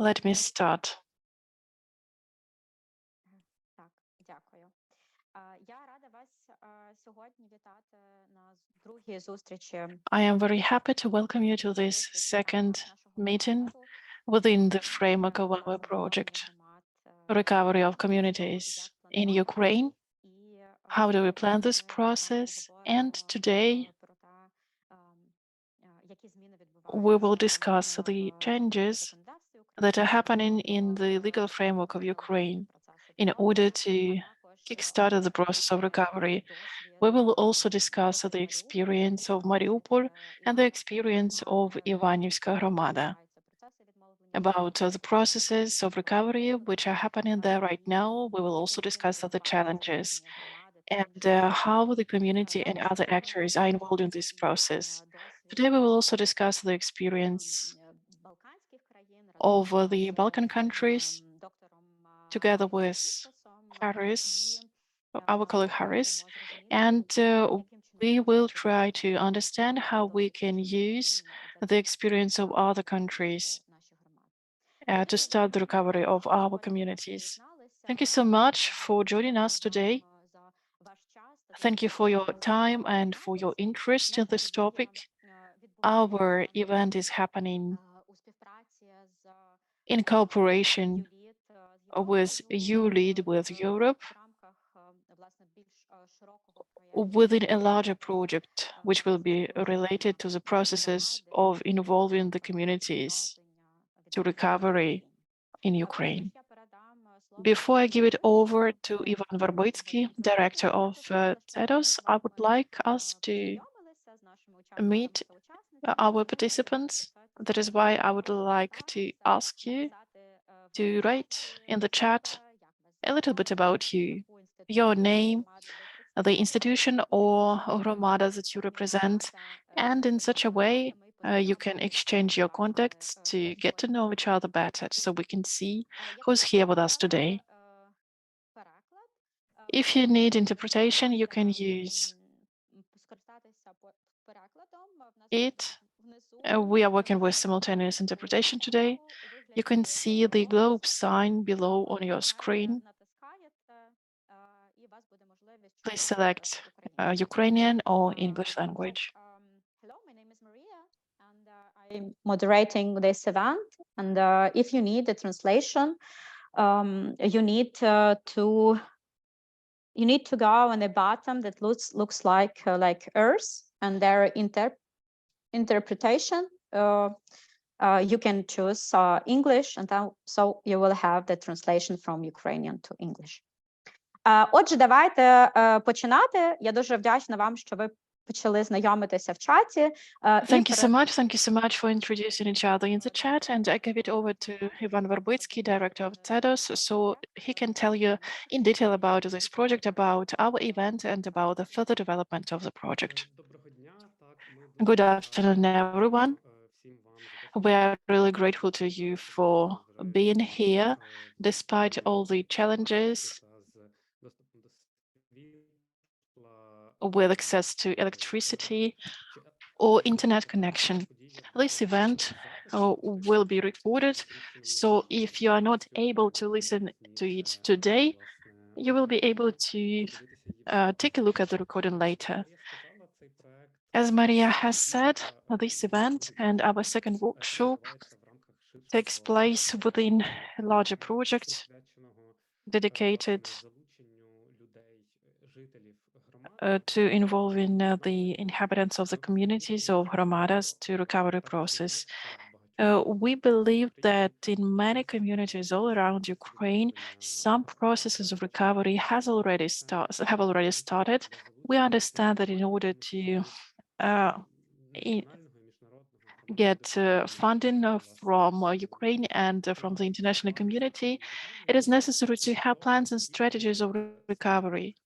Let me start. I am very happy to welcome you to this second meeting within the framework of our project, Recovery of Communities in Ukraine. How do we plan this process? And today we will discuss the changes that are happening in the legal framework of Ukraine in order to kickstart the process of recovery. We will also discuss the experience of Mariupol and the experience of Ivanivska hromada, about the processes of recovery which are happening there right now. We will also discuss the challenges and how the community and other actors are involved in this process. Today, we will also discuss the experience of the Balkan countries together with Harris, our colleague Harris, and we will try to understand how we can use the experience of other countries to start the recovery of our communities. Thank you so much for joining us today. Thank you for your time and for your interest in this topic. Our event is happening in cooperation with ULEAD with Europe within a larger project, which will be related to the processes of involving the communities to recovery in Ukraine. Before I give it over to Ivan Varboitsky, director of Cedos, I would like us to meet our participants. That is why I would like to ask you to write in the chat a little bit about you, your name, the institution or hromada that you represent, and in such a way you can exchange your contacts to get to know each other better so we can see who's here with us today. If you need interpretation, you can use it. We are working with simultaneous interpretation today. You can see the globe sign below on your screen. Please select Ukrainian or English language. Hello, my name is Maria, and I'm moderating this event. And if you need a translation, you need to go on the bottom that looks like Earth, and their interpretation. You can choose English, and so you will have the translation from Ukrainian to English. Отже, давайте починати. Я дуже вдячна вам, що ви почали знайомитися в чаті. Thank you so much. Thank you so much for introducing each other in the chat. And I give it over to Ivan Varboitsky, director of Cedos, so he can tell you in detail about this project, about our event, and about the further development of the project. Good afternoon, everyone. We are really grateful to you for being here, despite all the challenges with access to electricity or internet connection. This event will be recorded, so if you are not able to listen to it today, you will be able to take a look at the recording later. As Maria has said, this event and our second workshop takes place within a larger project dedicated to involving the inhabitants of the communities of hromadas to recovery process. We believe that in many communities all around Ukraine, some processes of recovery have already started. We understand that in order to get funding from Ukraine and from the international community, it is necessary to have plans and strategies of recovery.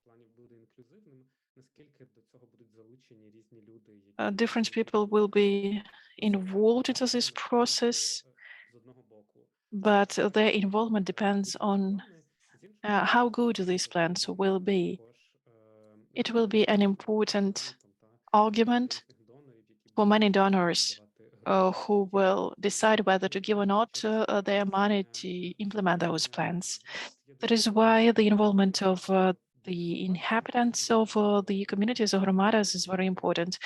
Different people will be involved into this process, but their involvement depends on how good these plans will be. It will be an important argument for many donors who will decide whether to give or not their money to implement those plans. That is why the involvement of the inhabitants of the communities of hromadas is very important.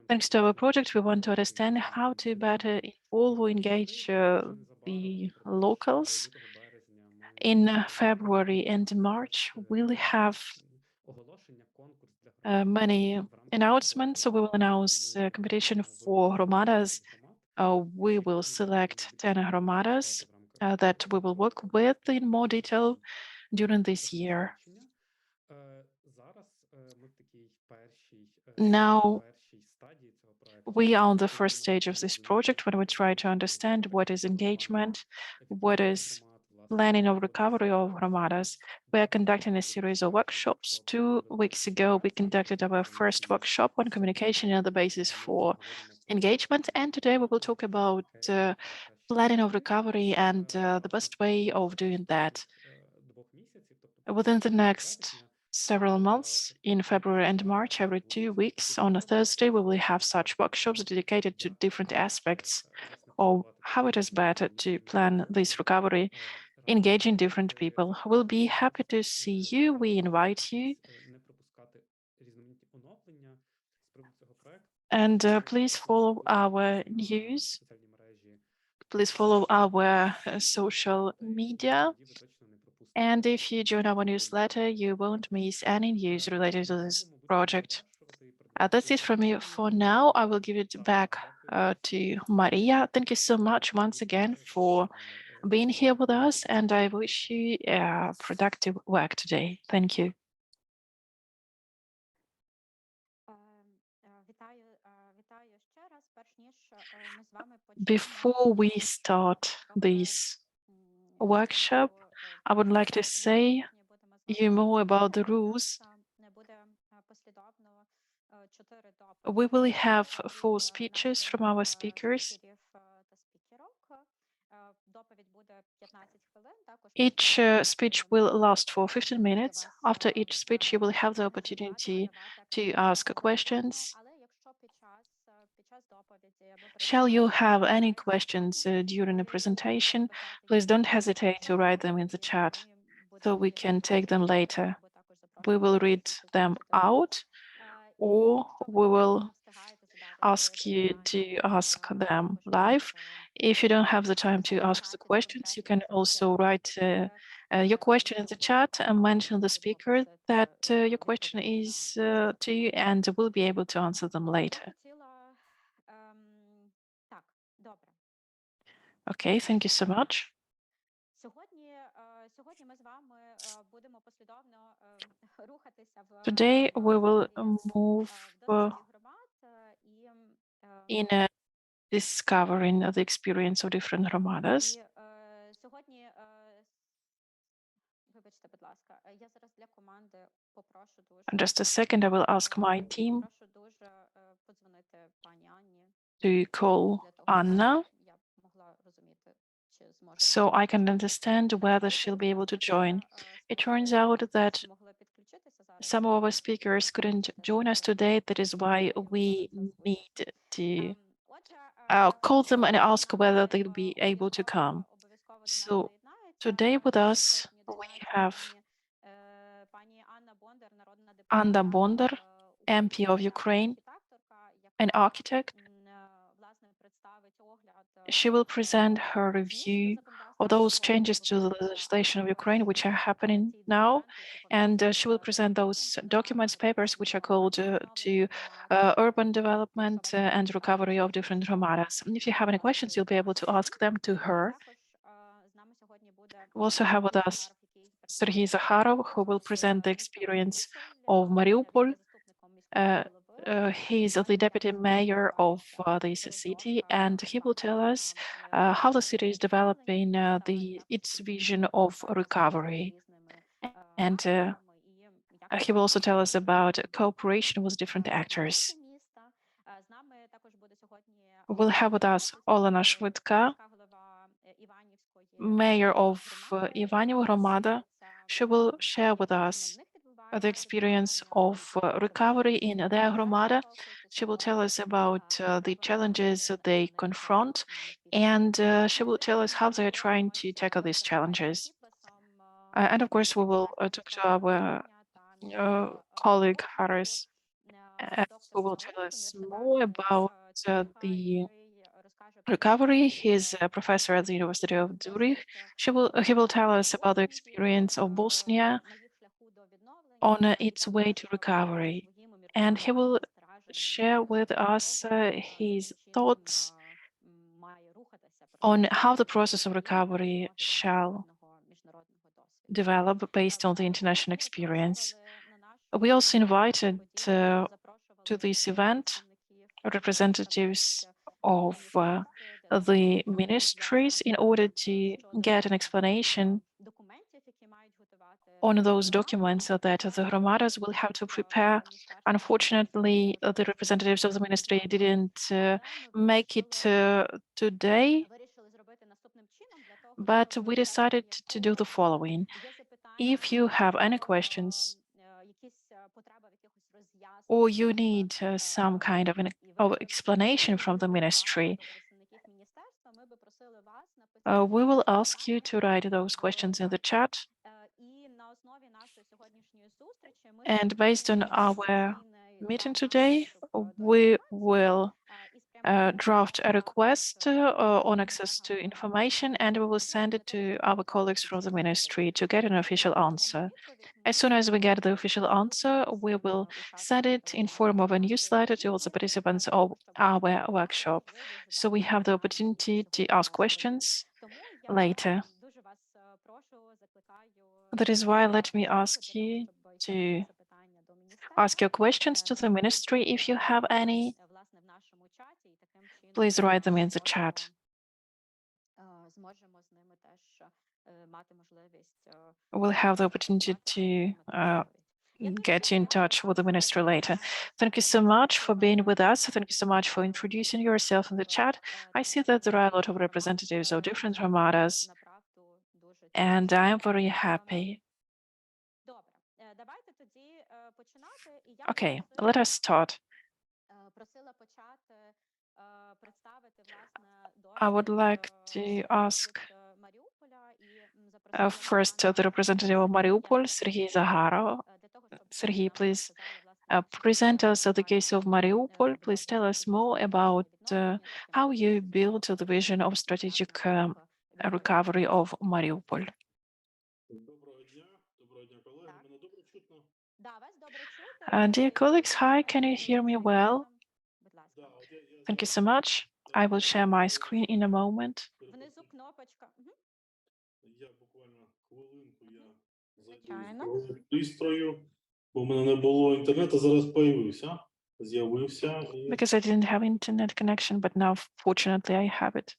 Thanks to our project, we want to understand how to better involve or engage the locals. In February and March, we'll have many announcements. So we will announce a competition for hromadas. We will select 10 hromadas that we will work with in more detail during this year. Now, we are on the first stage of this project when we try to understand what is engagement, what is planning of recovery of hromadas. We are conducting a series of workshops. 2 weeks ago, we conducted our first workshop on communication and the basis for engagement. And today we will talk about planning of recovery and the best way of doing that. Within the next several months, in February and March, every 2 weeks on a Thursday, we will have such workshops dedicated to different aspects of how it is better to plan this recovery, engaging different people. We'll be happy to see you. We invite you. And please follow our news. Please follow our social media. And if you join our newsletter, you won't miss any news related to this project. That's it from me for now. I will give it back to Maria. Thank you so much once again for being here with us, and I wish you productive work today. Thank you. Before we start this workshop, I would like to say you more about the rules. We will have 4 speeches from our speakers. Each speech will last for 15 minutes. After each speech, you will have the opportunity to ask questions. Shall you have any questions during the presentation, please don't hesitate to write them in the chat so we can take them later. We will read them out, or we will ask you to ask them live. If you don't have the time to ask the questions, you can also write your question in the chat and mention the speaker that your question is to you, and we'll be able to answer them later. Okay, thank you so much. Today we will move in discovering the experience of different hromadas. Just a second, I will ask my team to call Anna so I can understand whether she'll be able to join. It turns out that some of our speakers couldn't join us today. That is why we need to call them and ask whether they'll be able to come. So today with us, we have Hanna Bondar, MP of Ukraine, an architect. She will present her review of those changes to the legislation of Ukraine, which are happening now. And she will present those documents, papers, which are called to urban development and recovery of different hromadas. And if you have any questions, you'll be able to ask them to her. We also have with us Serhiy Zakharov, who will present the experience of Mariupol. He is the deputy mayor of this city, and he will tell us how the city is developing its vision of recovery. And he will also tell us about cooperation with different actors. We'll have with us Olena Shvydka, mayor of Ivanovo Hromada. She will share with us the experience of recovery in their hromada. She will tell us about the challenges that they confront, and she will tell us how they are trying to tackle these challenges. And of course, we will talk to our colleague Harris, who will tell us more about the recovery. He's a professor at the University of Zürich. He will tell us about the experience of Bosnia on its way to recovery, and he will share with us his thoughts on how the process of recovery shall develop based on the international experience. We also invited to this event representatives of the ministries in order to get an explanation on those documents that the hromadas will have to prepare. Unfortunately, the representatives of the ministry didn't make it today, but we decided to do the following. If you have any questions or you need some kind of explanation from the ministry, we will ask you to write those questions in the chat. And based on our meeting today, we will draft a request on access to information, and we will send it to our colleagues from the ministry to get an official answer. As soon as we get the official answer, we will send it in form of a newsletter to all the participants of our workshop. So we have the opportunity to ask questions later. That is why let me ask you to ask your questions to the ministry if you have any. Please write them in the chat. We'll have the opportunity to get in touch with the ministry later. Thank you so much for being with us. Thank you so much for introducing yourself in the chat. I see that there are a lot of representatives of different hromadas, and I am very happy. Okay, let us start. I would like to ask first the representative of Mariupol, Serhiy Zakharov. Serhiy, please present us the case of Mariupol. Please tell us more about how you built the vision of strategic recovery of Mariupol. Dear colleagues, hi, can you hear me well? Thank you so much. I will share my screen in a moment. Because I didn't have internet connection, but now fortunately I have it.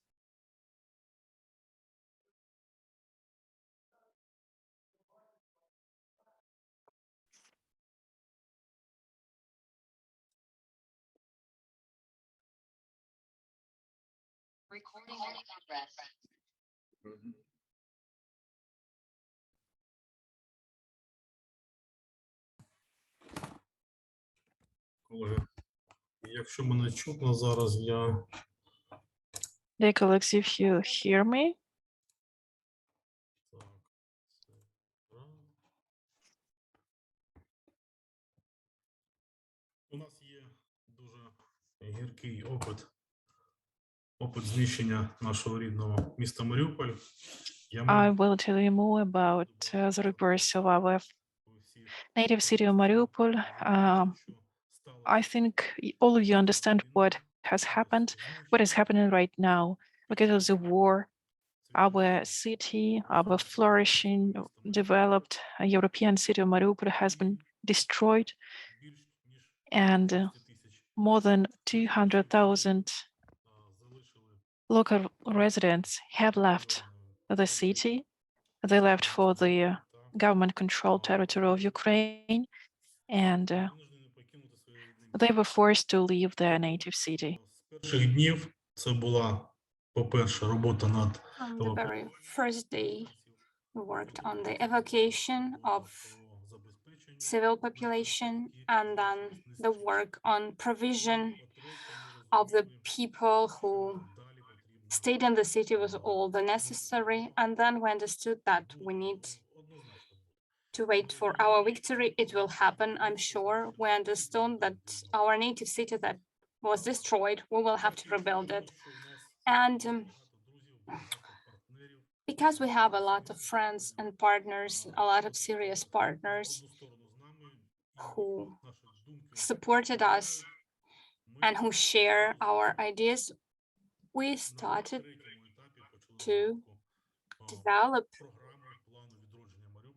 Recording in progress. Колеги, якщо мене чутно зараз, я... Dear colleagues, if you hear me, у нас є дуже гіркий опит знищення нашого рідного міста Маріуполь. I will tell you more about the reverse of our native city of Mariupol. I think all of you understand what has happened, what is happening right now. Because of the war, our city, our flourishing, developed European city of Mariupol has been destroyed, and more than 200,000 local residents have left the city. They left for the government-controlled territory of Ukraine, and they were forced to leave their native city. From the very first day, we worked on the evacuation of civil population, and then the work on provision of the people who stayed in the city was all the necessary. And then we understood that we need to wait for our victory. It will happen, I'm sure. We understood that our native city that was destroyed, we will have to rebuild it. And because we have a lot of friends and partners, a lot of serious partners who supported us and who share our ideas, we started to develop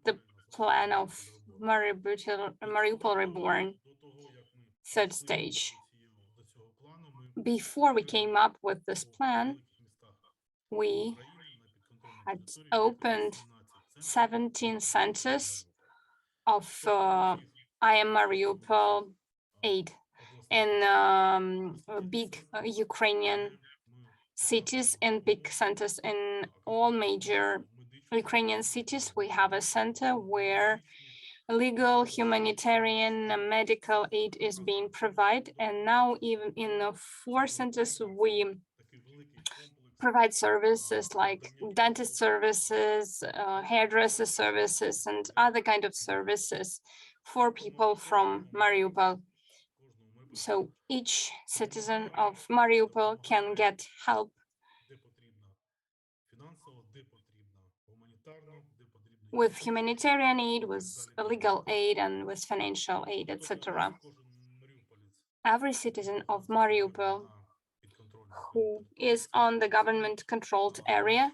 the plan of Mariupol Reborn, third stage. Before we came up with this plan, we had opened 17 centers of I am Mariupol aid in big Ukrainian cities and big centers in all major Ukrainian cities. We have a center where legal, humanitarian, medical aid is being provided. And now even in the 4 centers, we provide services like dentist services, hairdresser services, and other kind of services for people from Mariupol. So each citizen of Mariupol can get help with humanitarian aid, with legal aid, and with financial aid, etc. Every citizen of Mariupol who is on the government-controlled area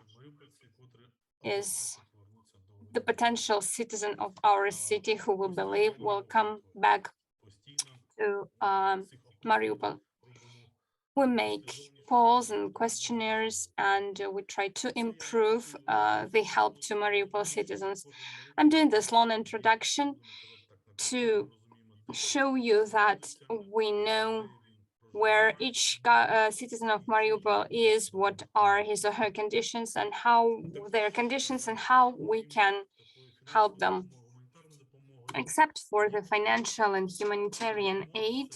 is the potential citizen of our city who we believe will come back to Mariupol. We make polls and questionnaires, and we try to improve the help to Mariupol citizens. I'm doing this long introduction to show you that we know where each citizen of Mariupol is, what are his or her conditions, and how their conditions, and how we can help them. Except for the financial and humanitarian aid,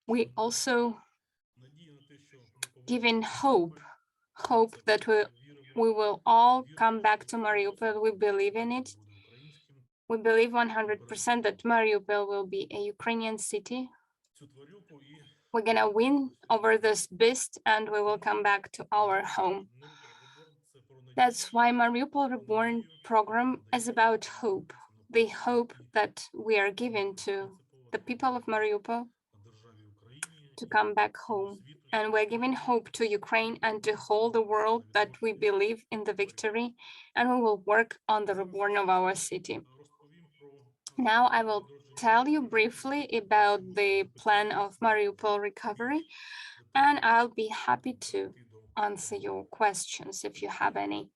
we also give in hope that we will all come back to Mariupol. We believe in it. We believe 100% that Mariupol will be a Ukrainian city. We're gonna win over this beast and we will come back to our home. That's why Mariupol Reborn program is about hope. The hope that we are giving to the people of Mariupol to come back home. And we're giving hope to Ukraine and to whole the world that we believe in the victory and we will work on the reborn of our city. Now I will tell you briefly about the plan of Mariupol recovery, and I'll be happy to answer your questions if you have any.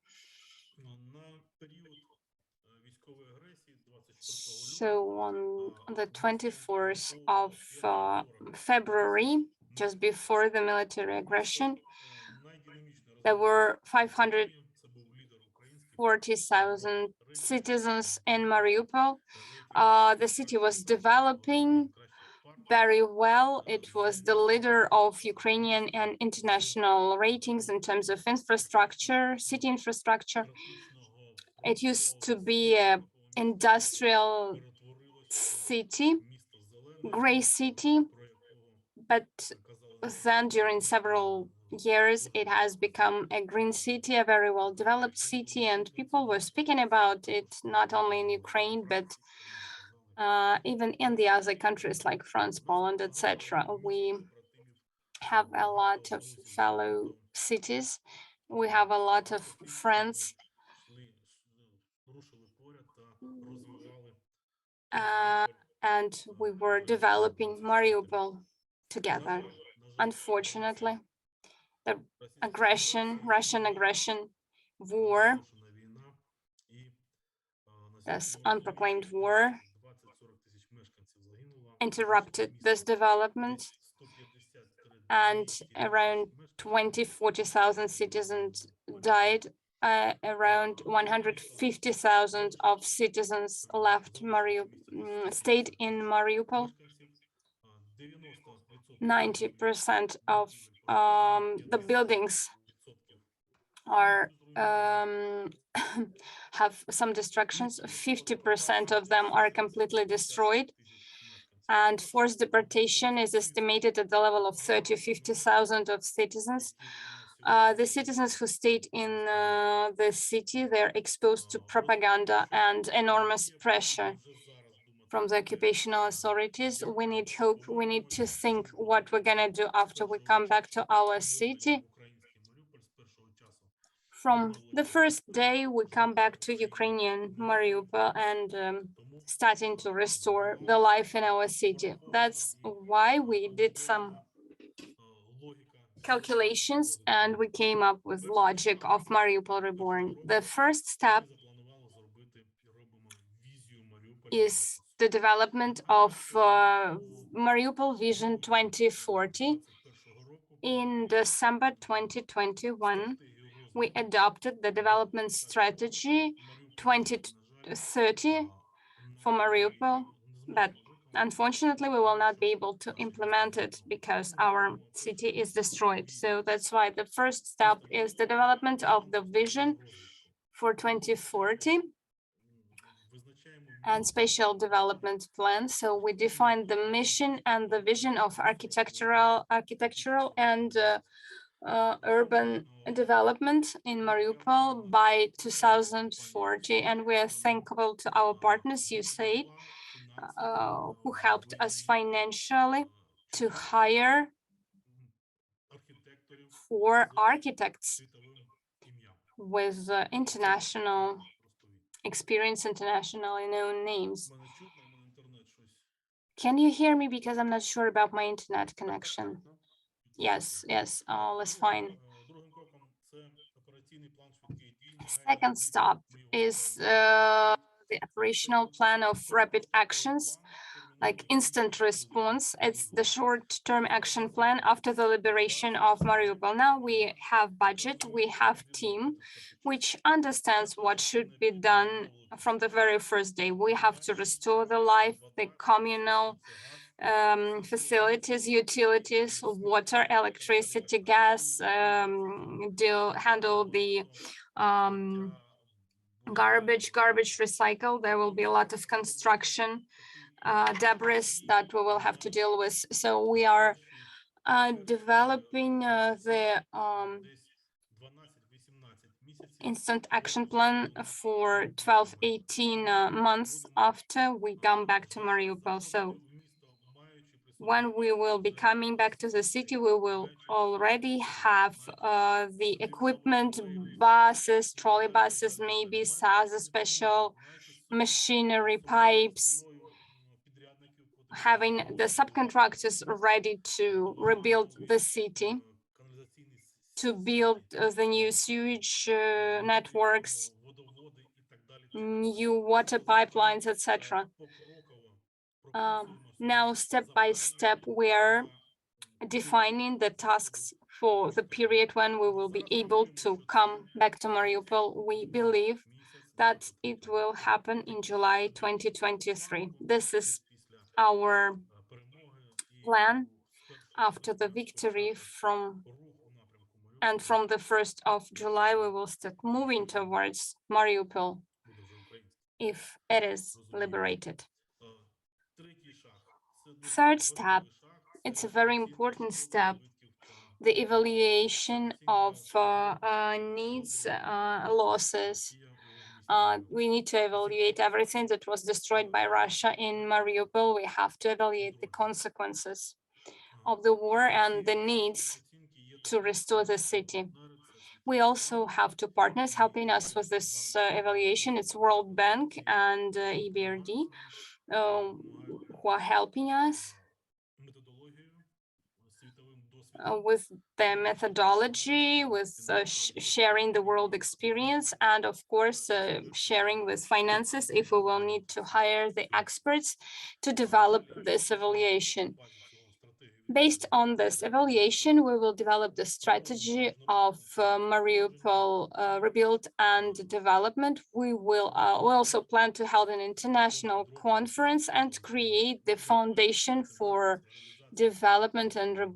So on the 24th of February, just before the military aggression, there were 540,000 citizens in Mariupol. The city was developing very well. It was the leader of Ukrainian and international ratings in terms of infrastructure, city infrastructure. It used to be an industrial city, gray city, but then during several years, it has become a green city, a very well-developed city, and people were speaking about it, not only in Ukraine, but even in the other countries like France, Poland, etc. We have a lot of fellow cities. We have a lot of friends. And we were developing Mariupol together. Unfortunately, the Russian aggression, war, this unproclaimed war, interrupted this development, and around 40,000 citizens died around 150,000 of citizens left stayed in Mariupol. 90% of the buildings are have some destructions. 50% of them are completely destroyed, and forced deportation is estimated at the level of 30 to 50,000 of citizens. The citizens who stayed in the city, they're exposed to propaganda and enormous pressure from the occupational authorities. We need hope. We need to think what we're gonna do after we come back to our city. From the first day, we come back to Ukrainian Mariupol and starting to restore the life in our city. That's why we did some calculations and we came up with logic of Mariupol Reborn. The first step is the development of Mariupol Vision 2040. In December 2021, we adopted the development strategy 2030 for Mariupol, but unfortunately, we will not be able to implement it because our city is destroyed. So that's why the first step is the development of the vision for 2040 and spatial development plan. So we define the mission and the vision of architectural and urban development in Mariupol by 2040, and we are thankful to our partners, USAID, who helped us financially to hire 4 architects with international experience, internationally known names. Can you hear me? Because I'm not sure about my internet connection. Yes, all is fine. Second stop is the operational plan of rapid actions, like instant response. It's the short-term action plan after the liberation of Mariupol. Now we have budget, we have team, which understands what should be done from the very first day. We have to restore the life, the communal facilities, utilities, water, electricity, gas, handle the garbage recycle. There will be a lot of construction debris that we will have to deal with. So we are developing the instant action plan for 12-18 months after we come back to Mariupol. So when we will be coming back to the city, we will already have the equipment, buses, trolley buses, maybe SASA special machinery, pipes, having the subcontractors ready to rebuild the city, to build the new sewage networks, new water pipelines, etc. Now, step by step, we are defining the tasks for the period when we will be able to come back to Mariupol. We believe that it will happen in July 2023. This is our plan after the victory from the 1st of July, we will start moving towards Mariupol if it is liberated. Third step, it's a very important step, the evaluation of needs, losses. We need to evaluate everything that was destroyed by Russia in Mariupol. We have to evaluate the consequences of the war and the needs to restore the city. We also have 2 partners helping us with this evaluation. It's World Bank and EBRD, who are helping us with the methodology, with sharing the world experience, and of course, sharing with finances if we will need to hire the experts to develop this evaluation. Based on this evaluation, we will develop the strategy of Mariupol rebuild and development. We also plan to hold an international conference and create the foundation for development and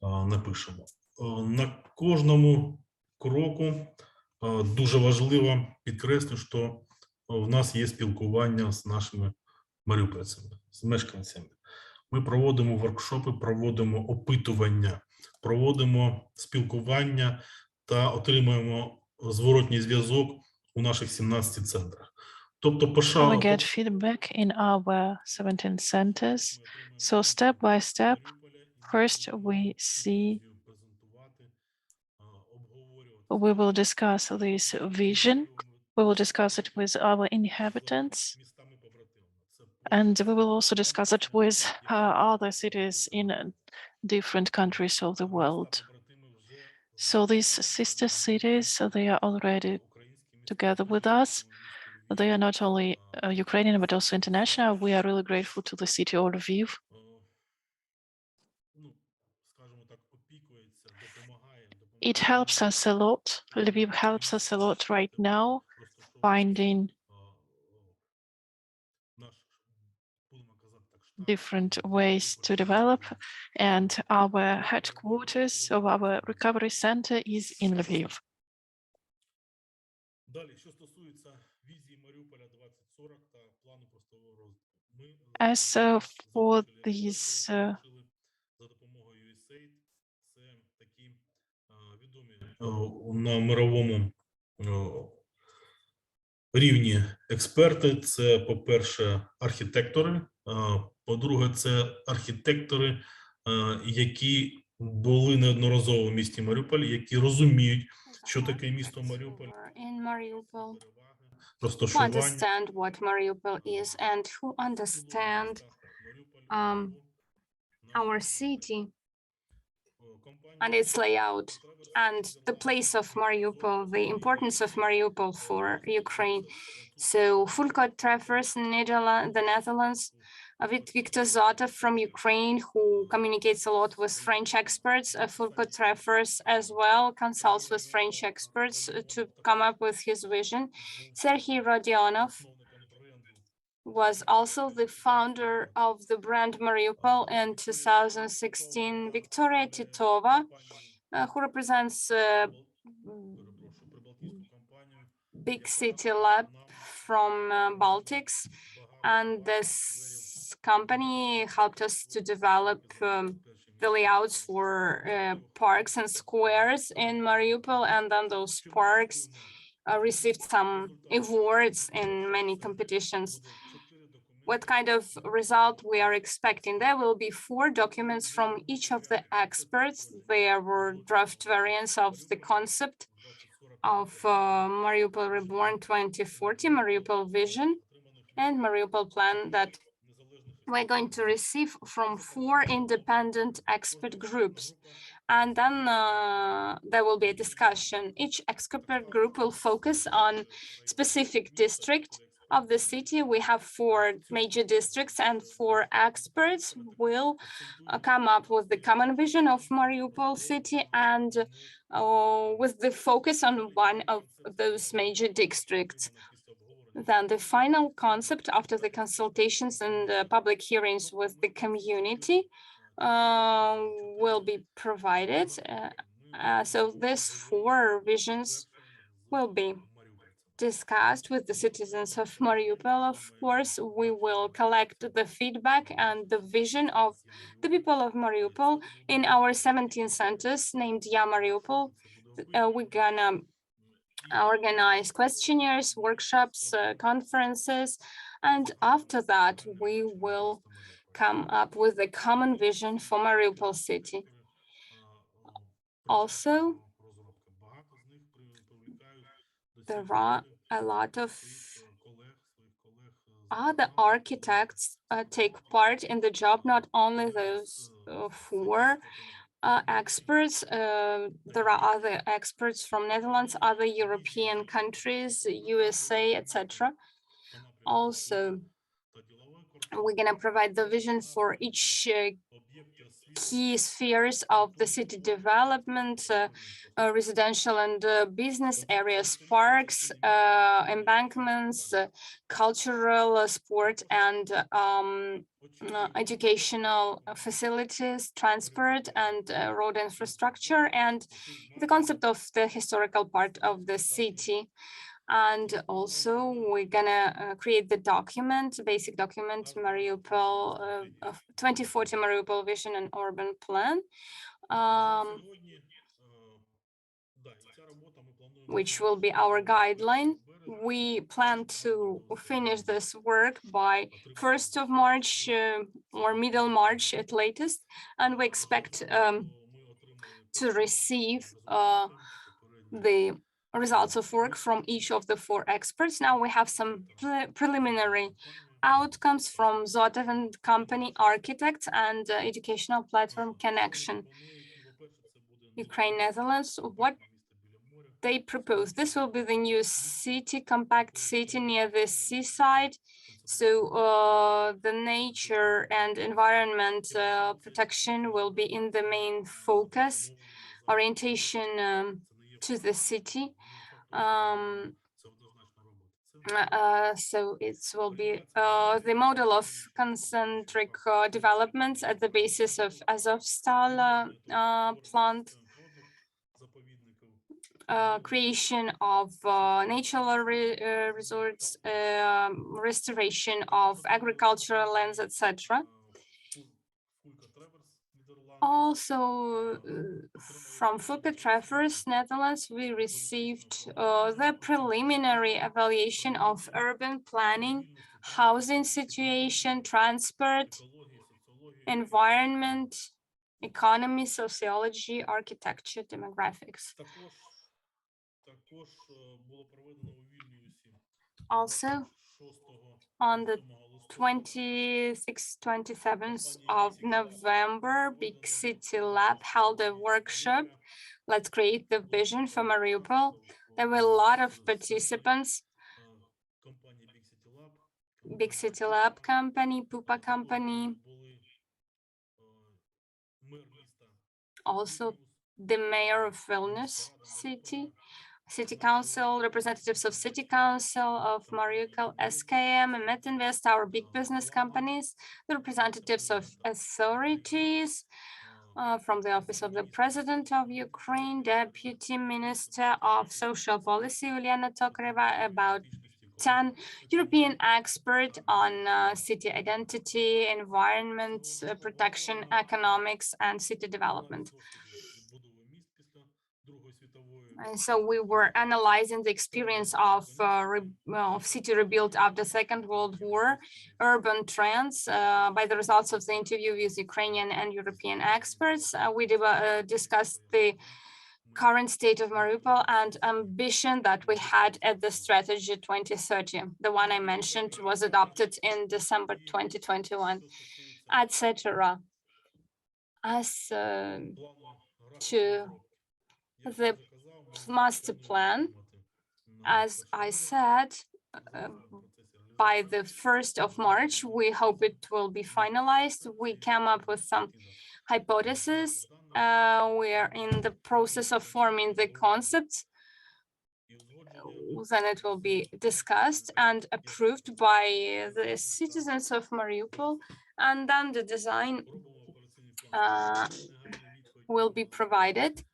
напишемо. На кожному кроку дуже важливо підкреслю, що в нас є спілкування з нашими маріупольцями, з мешканцями. Ми проводимо воркшопи, проводимо опитування, проводимо спілкування та отримуємо зворотній зв'язок у наших 17 центрах. Тобто, We get feedback in our 17 centers. So step by step, first we see, we will discuss this vision. We will discuss it with our inhabitants. And we will also discuss it with other cities in different countries of the world. So these sister cities, they are already together with us. They are not only Ukrainian, but also international. We are really grateful to the city of Lviv. It helps us a lot. Lviv helps us a lot right now, finding different ways to develop. And our headquarters of our recovery center is in Lviv. As for these на мировому рівні експерти, це, по-перше, архітектори, по-друге, це архітектори, які були неодноразово в місті Маріуполь, які розуміють, що таке місто Маріуполь, who understand what Mariupol is and who understand our city and its layout and the place of Mariupol, the importance of Mariupol for Ukraine. So Fulkot Treffers, the Netherlands, Victor Zotov from Ukraine, who communicates a lot with French experts. Fulkot Treffers as well consults with French experts to come up with his vision. Serhiy Rodionov was also the founder of the brand Mariupol in 2016. Victoria Titova, who represents Big City Lab from Baltics. And this company helped us to develop the layouts for parks and squares in Mariupol. And then those parks received some awards in many competitions. What kind of result we are expecting? There will be 4 documents from each of the experts. There were draft variants of the concept of Mariupol Reborn 2040, Mariupol Vision, and Mariupol Plan that we're going to receive from 4 independent expert groups. And then there will be a discussion. Each expert group will focus on specific district of the city. We have 4 major districts, and 4 experts will come up with the common vision of Mariupol city and with the focus on one of those major districts. Then the final concept after the consultations and public hearings with the community will be provided. So these 4 visions will be discussed with the citizens of Mariupol. Of course, we will collect the feedback and the vision of the people of Mariupol in our 17 centers named Ya Mariupol. We're gonna organize questionnaires, workshops, conferences, and after that, we will come up with a common vision for Mariupol city. Also, there are a lot of other architects take part in the job, not only those 4 experts. There are other experts from Netherlands, other European countries, USA, etc. Also, We're going to provide the vision for each key spheres of the city development, residential and business areas, parks, embankments, cultural, sport, and educational facilities, transport, and road infrastructure, and the concept of the historical part of the city. And also we're gonna create the document, basic document, Mariupol, 2040 Mariupol Vision and Urban Plan, which will be our guideline. We plan to finish this work by 1st of March or middle March at latest, and we expect to receive the results of work from each of the 4 experts. Now we have some preliminary outcomes from Zotov and Company Architects and Educational Platform Connection, Ukraine, Netherlands. What they propose, this will be the new city, compact city near the seaside. So the nature and environment protection will be in the main focus, orientation to the city. So it will be the model of concentric developments at the basis of Azovstal plant, creation of natural resorts, restoration of agricultural lands, etc. Also, from Fouke Travers, Netherlands, we received the preliminary evaluation of urban planning, housing situation, transport, environment, economy, sociology, architecture, demographics. Also, on the 26th, 27th of November, Big City Lab held a workshop, Let's Create the Vision for Mariupol. There were a lot of participants. Big City Lab company, Pupa company, also the mayor of Vilnius city, City Council, representatives of City Council of Mariupol, SKM, and Metinvest, our big business companies, the representatives of authorities from the Office of the President of Ukraine, Deputy Minister of Social Policy, Olena Tokareva, about 10 European experts on city identity, environment, protection, economics, and city development. And so we were analyzing the experience of city rebuild after Second World War, urban trends. By the results of the interview with Ukrainian and European experts, we discussed the current state of Mariupol and ambition that we had at the strategy 2030. The one I mentioned was adopted in December 2021, etc. As to the master plan, as I said, by the 1st of March, we hope it will be finalized. We came up with some hypotheses. We are in the process of forming the concepts. Then it will be discussed and approved by the citizens of Mariupol, and then the design will be provided.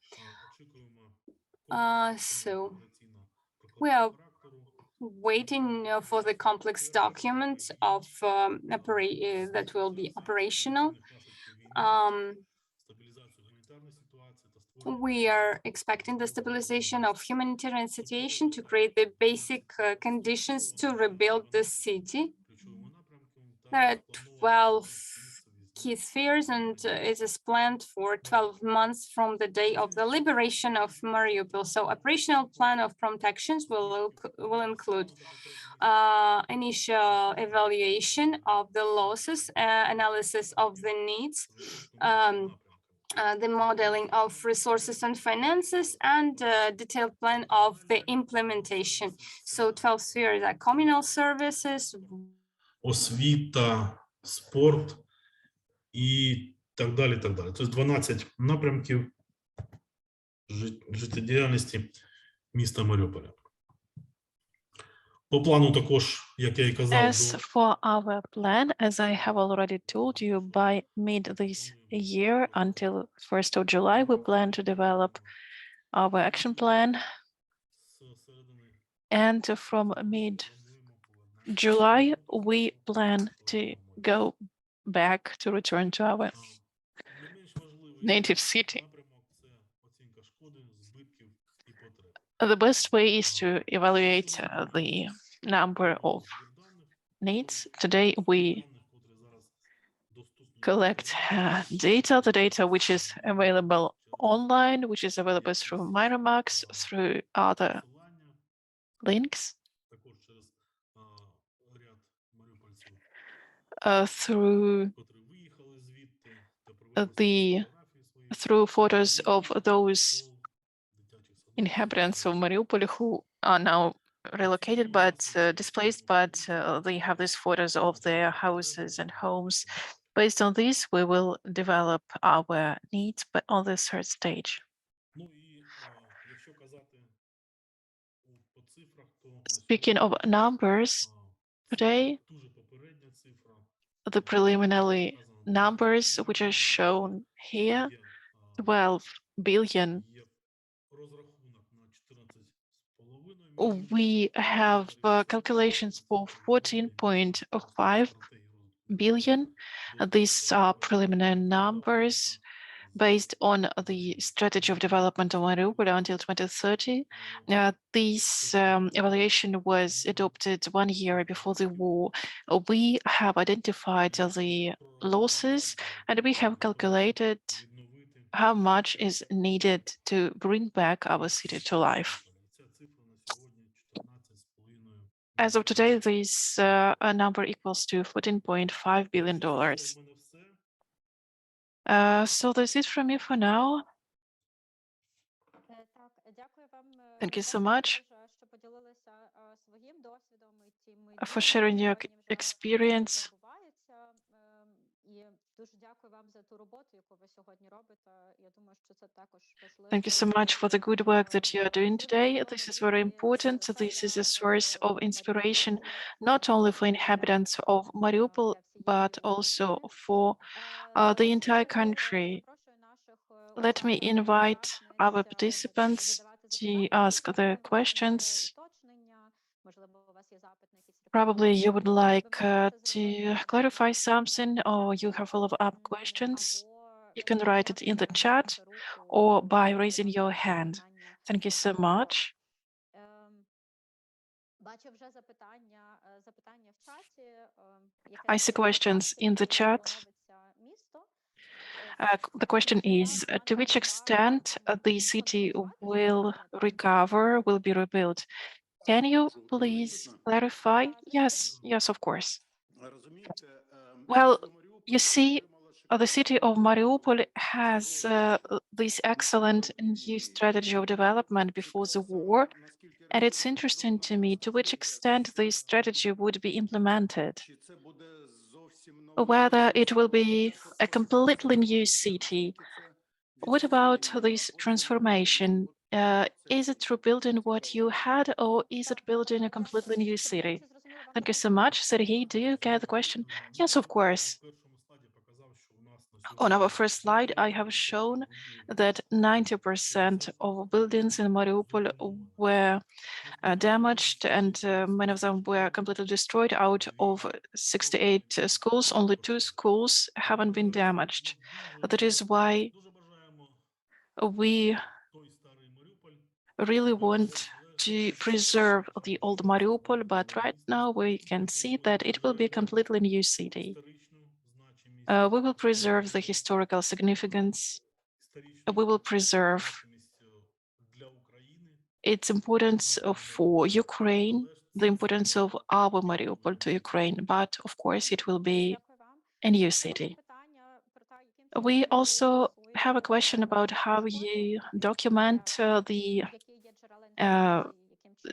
So we are waiting for the complex document of that will be operational. We are expecting the stabilization of humanitarian situation to create the basic conditions to rebuild the city. There are 12 key spheres, and it is planned for 12 months from the day of the liberation of Mariupol. So operational plan of protections will include initial evaluation of the losses, analysis of the needs, the modeling of resources and finances, and detailed plan of the implementation. So 12 spheres are communal services, освіта, спорт і так далі, так далі. Тобто 12 напрямків життєдіяльності міста Маріуполя. По плану також, як я і казав, As for our plan, as I have already told you, by mid this year until 1st of July, we plan to develop our action plan. And from mid-July, we plan to go back to return to our native city. The best way is to evaluate the number of needs. Today, we collect the data which is available online, which is available through Miramax, through other links, through photos of those inhabitants of Mariupol who are now relocated but displaced, but they have these photos of their houses and homes. Based on this, we will develop our needs, but on the third stage. Speaking of numbers, today, the preliminary numbers which are shown here, 12 billion. We have calculations for 14.5 billion. These are preliminary numbers based on the strategy of development of Mariupol until 2030. This evaluation was adopted 1 year before the war. We have identified the losses and we have calculated how much is needed to bring back our city to life. As of today, this number equals to $14.5 billion. So that's it from me for now. Thank you so much for sharing your experience. Thank you so much for the good work that you are doing today. This is very important. This is a source of inspiration, not only for inhabitants of Mariupol, but also for the entire country. Let me invite our participants to ask the questions. Probably you would like to clarify something, or you have follow-up questions. You can write it in the chat or by raising your hand. Thank you so much. I see questions in the chat. The question is, to which extent the city will recover, will be rebuilt? Can you please clarify? Yes, of course. Well, you see, the city of Mariupol has this excellent new strategy of development before the war, and it's interesting to me to which extent this strategy would be implemented. Whether it will be a completely new city. What about this transformation? Is it rebuilding what you had, or is it building a completely new city? Thank you so much. Serhiy, do you get the question? Yes, of course. On our first slide, I have shown that 90% of buildings in Mariupol were damaged, and many of them were completely destroyed. Out of 68 schools, only 2 schools haven't been damaged. That is why we really want to preserve the old Mariupol, but right now we can see that it will be a completely new city. We will preserve the historical significance. We will preserve its importance for Ukraine, the importance of our Mariupol to Ukraine, but of course it will be a new city. We also have a question about how you document the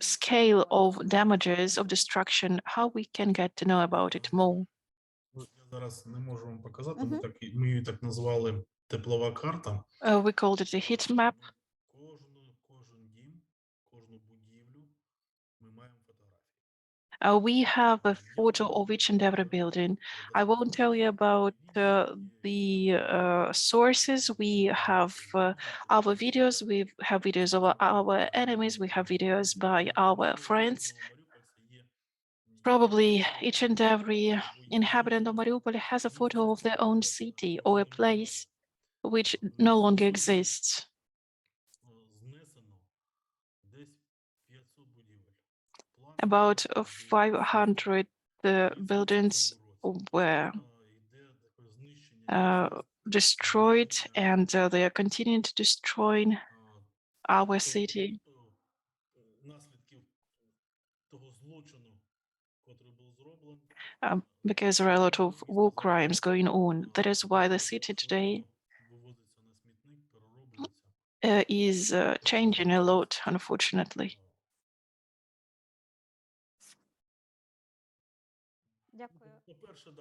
scale of damages, of destruction, how we can get to know about it more. Зараз не можу вам показати, ми її так назвали теплова карта. We called it a heat map. Кожен дім, кожну будівлю ми маємо фотографії. We have a photo of each and every building. I won't tell you about the sources. We have our videos. We have videos of our enemies. We have videos by our friends. Probably each and every inhabitant of Mariupol has a photo of their own city or a place which no longer exists. Знесено десь 500 будівель. About 500 buildings were destroyed, and they are continuing to destroy our city. Наслідків того злочину, котрий був зроблений, Because there are a lot of war crimes going on. That is why the city today вивозиться на смітник, перероблюється. is changing a lot, unfortunately. Дякую. По-перше,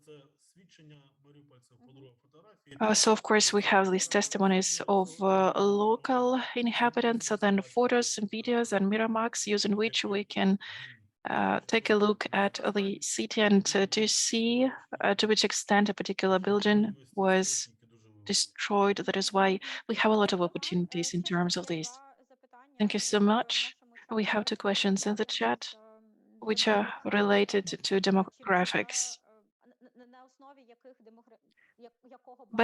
це свідчення маріупольців, по-друге, фотографії. So of course we have these testimonies of local inhabitants, and then photos and videos and mirror marks using which we can take a look at the city and to see to which extent a particular building was destroyed. That is why we have a lot of opportunities in terms of this. Thank you so much. We have two questions in the chat, which are related to demographics.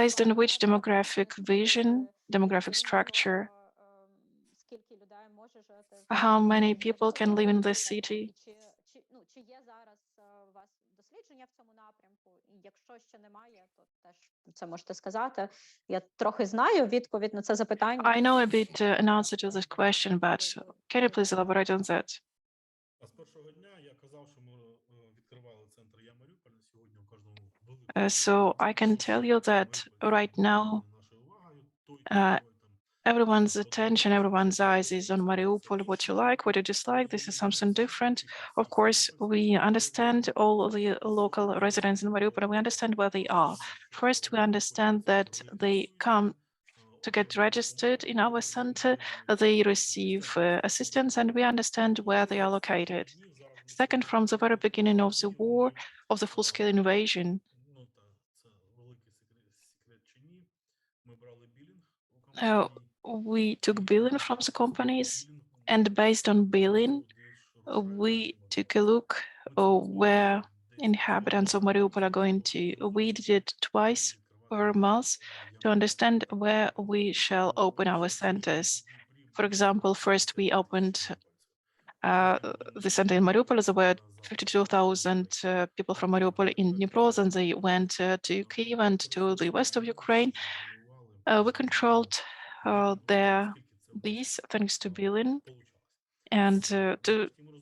Based on which demographic vision, demographic structure, how many people can live in this city? Чи є зараз у вас дослідження в цьому напрямку? І якщо ще немає, то теж це можете сказати. Я трохи знаю відповідь на це запитання. I know a bit an answer to this question, but can you please elaborate on that? А з першого дня я казав, що ми відкривали центр «Я Маріуполь» на сьогодні у кожному великому. So I can tell you that right now, everyone's attention, everyone's eyes is on Mariupol. What you like, what you dislike, this is something different. Of course, we understand all the local residents in Mariupol. We understand where they are. First, we understand that they come to get registered in our center. They receive assistance, and we understand where they are located. Second, from the very beginning of the war, of the full-scale invasion, we took billing from the companies, and based on billing, we took a look where inhabitants of Mariupol are going to. We did it twice per month to understand where we shall open our centers. For example, first we opened the center in Mariupol. There were 52,000 people from Mariupol in Dnipro, and they went to Kyiv and to the west of Ukraine. We controlled these thanks to billing, and to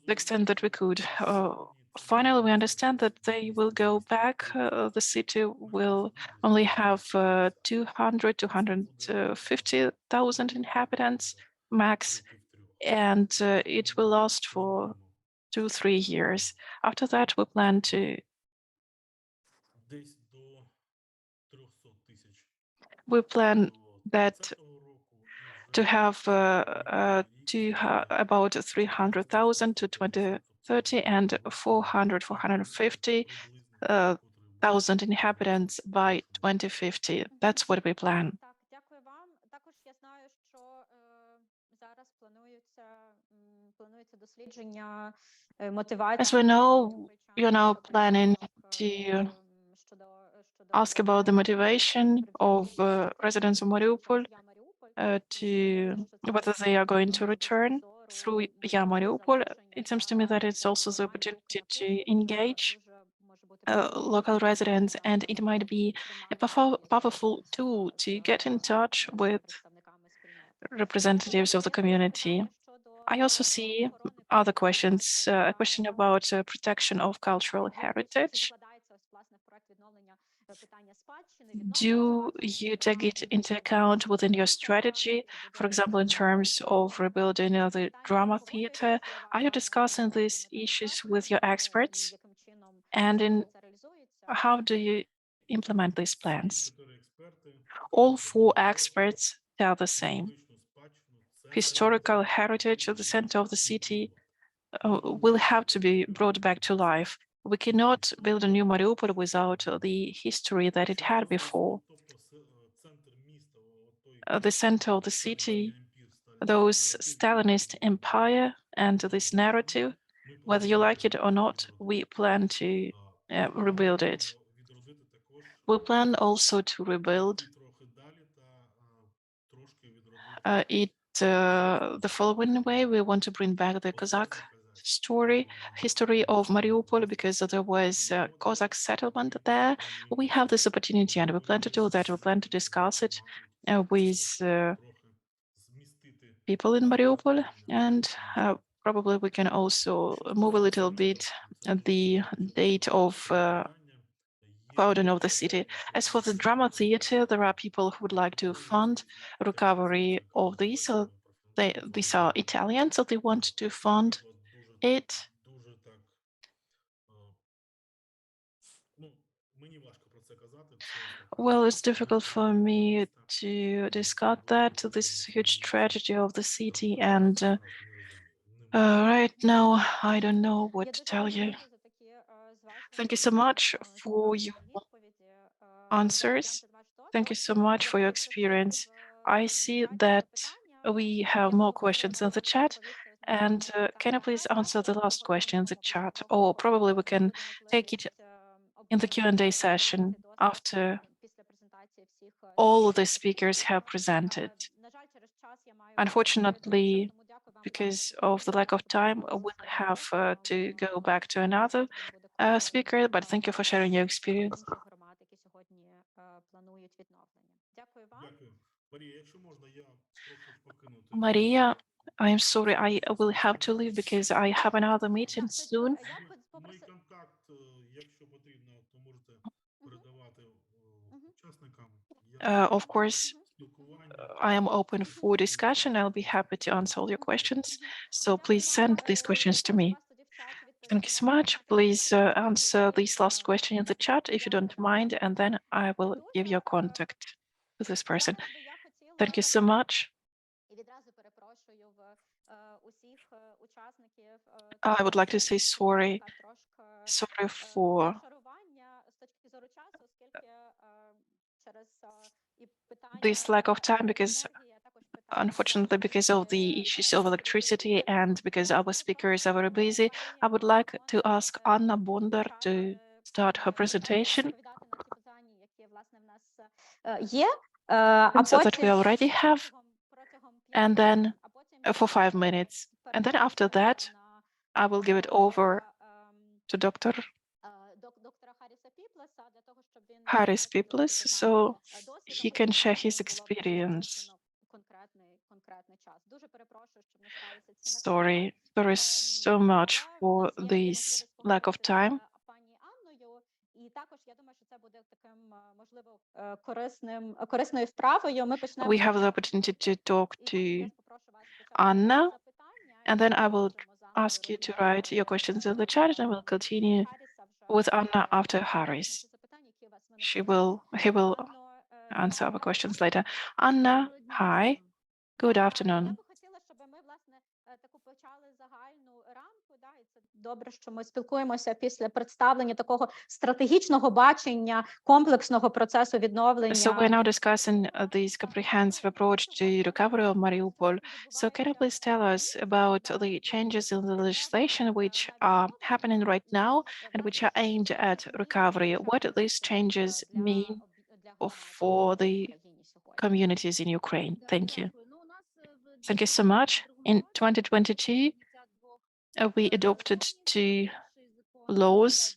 the extent that we could. Finally, we understand that they will go back. The city will only have 200, 250,000 inhabitants max, and it will last for 2-3 years. After that, we plan to that to have about 300,000 to 2030 and 450,000 inhabitants by 2050. That's what we plan. Дякую вам. Також я знаю, що зараз планується дослідження мотивації. As we know, you're now planning to ask about the motivation of residents of Mariupol to whether they are going to return through Ya Mariupol. It seems to me that it's also the opportunity to engage local residents, and it might be a powerful tool to get in touch with representatives of the community. I also see other questions, a question about protection of cultural heritage. Do you take it into account within your strategy, for example, in terms of rebuilding the drama theater? Are you discussing these issues with your experts? And in how do you implement these plans? All 4 experts tell the same. Historical heritage of the center of the city will have to be brought back to life. We cannot build a new Mariupol without the history that it had before. The center of the city, those Stalinist empire and this narrative, whether you like it or not, we plan to rebuild it. We plan also to rebuild it the following way. We want to bring back the Kazakh history of Mariupol, because there was a Cossack settlement there. We have this opportunity and we plan to do that. We plan to discuss it with people in Mariupol, and probably we can also move a little bit at the date of founding of the city. As for the drama theater, there are people who would like to fund recovery of these. So these are Italians, so they want to fund it. Well, it's difficult for me to discuss that. This huge tragedy of the city, and right now I don't know what to tell you. Thank you so much for your answers. Thank you so much for your experience. I see that we have more questions in the chat. And can you please answer the last question in the chat? Or probably we can take it in the Q&A session after all the speakers have presented. Unfortunately, because of the lack of time, we'll have to go back to another speaker, but thank you for sharing your experience. Maria, I'm sorry, I will have to leave because I have another meeting soon. Of course, I am open for discussion. I'll be happy to answer all your questions. So please send these questions to me. Thank you so much. Please answer this last question in the chat if you don't mind, and then I will give your contact to this person. Thank you so much. I would like to say sorry for this lack of time, because unfortunately, because of the issues of electricity and because our speakers are very busy, I would like to ask Anna Bondar to start her presentation. So that we already have, and then for 5 minutes. And then after that, I will give it over to Dr. Harris Piplas, so he can share his experience. Sorry, there is so much for this lack of time. We have the opportunity to talk to Anna, and then I will ask you to write your questions in the chat, and we'll continue with Anna after Harris. He will answer our questions later. Anna, hi, good afternoon. Добре, що ми спілкуємося після представлення такого стратегічного бачення комплексного процесу відновлення. So we're now discussing this comprehensive approach to recovery of Mariupol. So can you please tell us about the changes in the legislation which are happening right now and which are aimed at recovery? What do these changes mean for the communities in Ukraine? Thank you. Thank you so much. In 2022, we adopted 2 laws,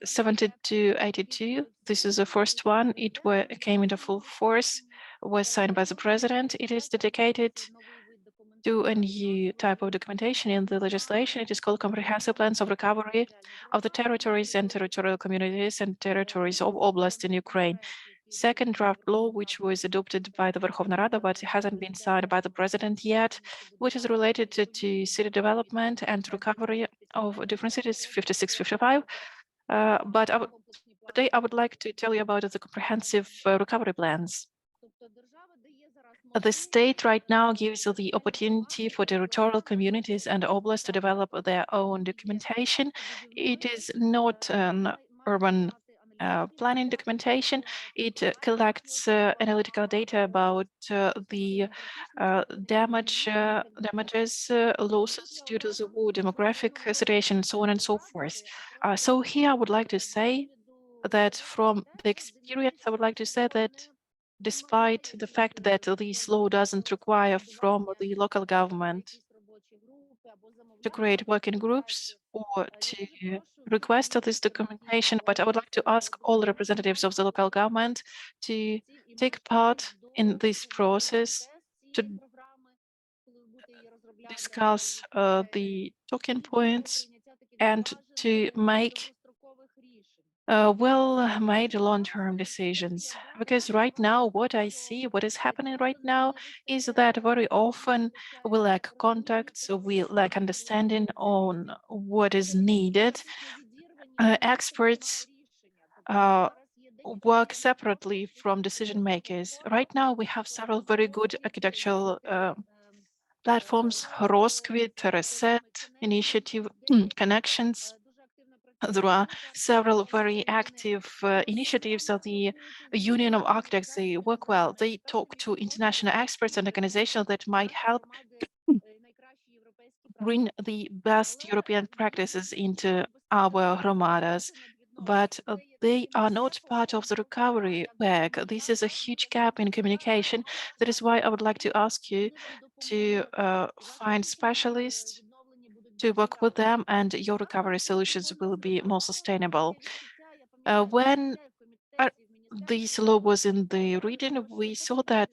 7282. This is the first one. It came into full force, was signed by the president. It is dedicated to a new type of documentation in the legislation. It is called Comprehensive Plans of Recovery of the Territories and Territorial Communities and Territories of Oblast in Ukraine. Second draft law, which was adopted by the Verkhovna Rada, but hasn't been signed by the president yet, which is related to city development and recovery of different cities, 56, 55. But today I would like to tell you about the comprehensive recovery plans. The state right now gives the opportunity for territorial communities and oblasts to develop their own documentation. It is not an urban planning documentation. It collects analytical data about the damages, losses due to the war, demographic situation, and so on and so forth. So here I would like to say that from the experience, I would like to say that despite the fact that this law doesn't require from the local government to create working groups or to request this documentation, but I would like to ask all representatives of the local government to take part in this process, to discuss the talking points and to make well-made long-term decisions. Because right now, what I see, what is happening right now, is that very often we lack contacts, we lack understanding on what is needed. Experts work separately from decision makers. Right now, we have several very good architectural platforms, Roskvit, Reset, Initiative, Connections. There are several very active initiatives of the Union of Architects. They work well. They talk to international experts and organizations that might help bring the best European practices into our hromadas. But they are not part of the recovery work. This is a huge gap in communication. That is why I would like to ask you to find specialists to work with them, and your recovery solutions will be more sustainable. When this law was in the reading, we saw that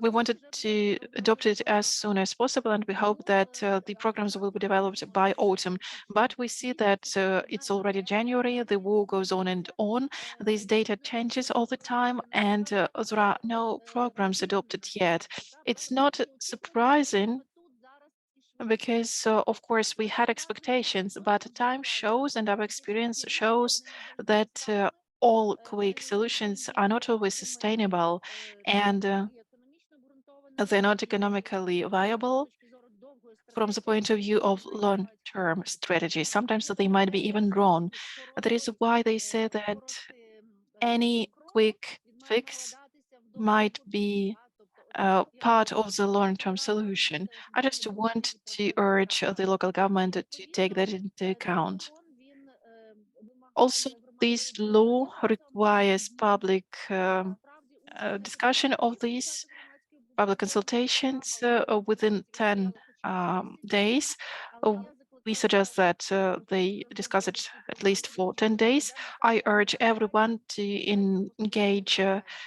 we wanted to adopt it as soon as possible, and we hope that the programs will be developed by autumn. But we see that it's already January, the war goes on and on. This data changes all the time, and there are no programs adopted yet. It's not surprising because, of course, we had expectations, but time shows and our experience shows that all quick solutions are not always sustainable, and they're not economically viable from the point of view of long-term strategy. Sometimes they might be even wrong. That is why they say that any quick fix might be part of the long-term solution. I just want to urge the local government to take that into account. Also, this law requires public discussion of these public consultations within 10 days. We suggest that they discuss it at least for 10 days. I urge everyone to engage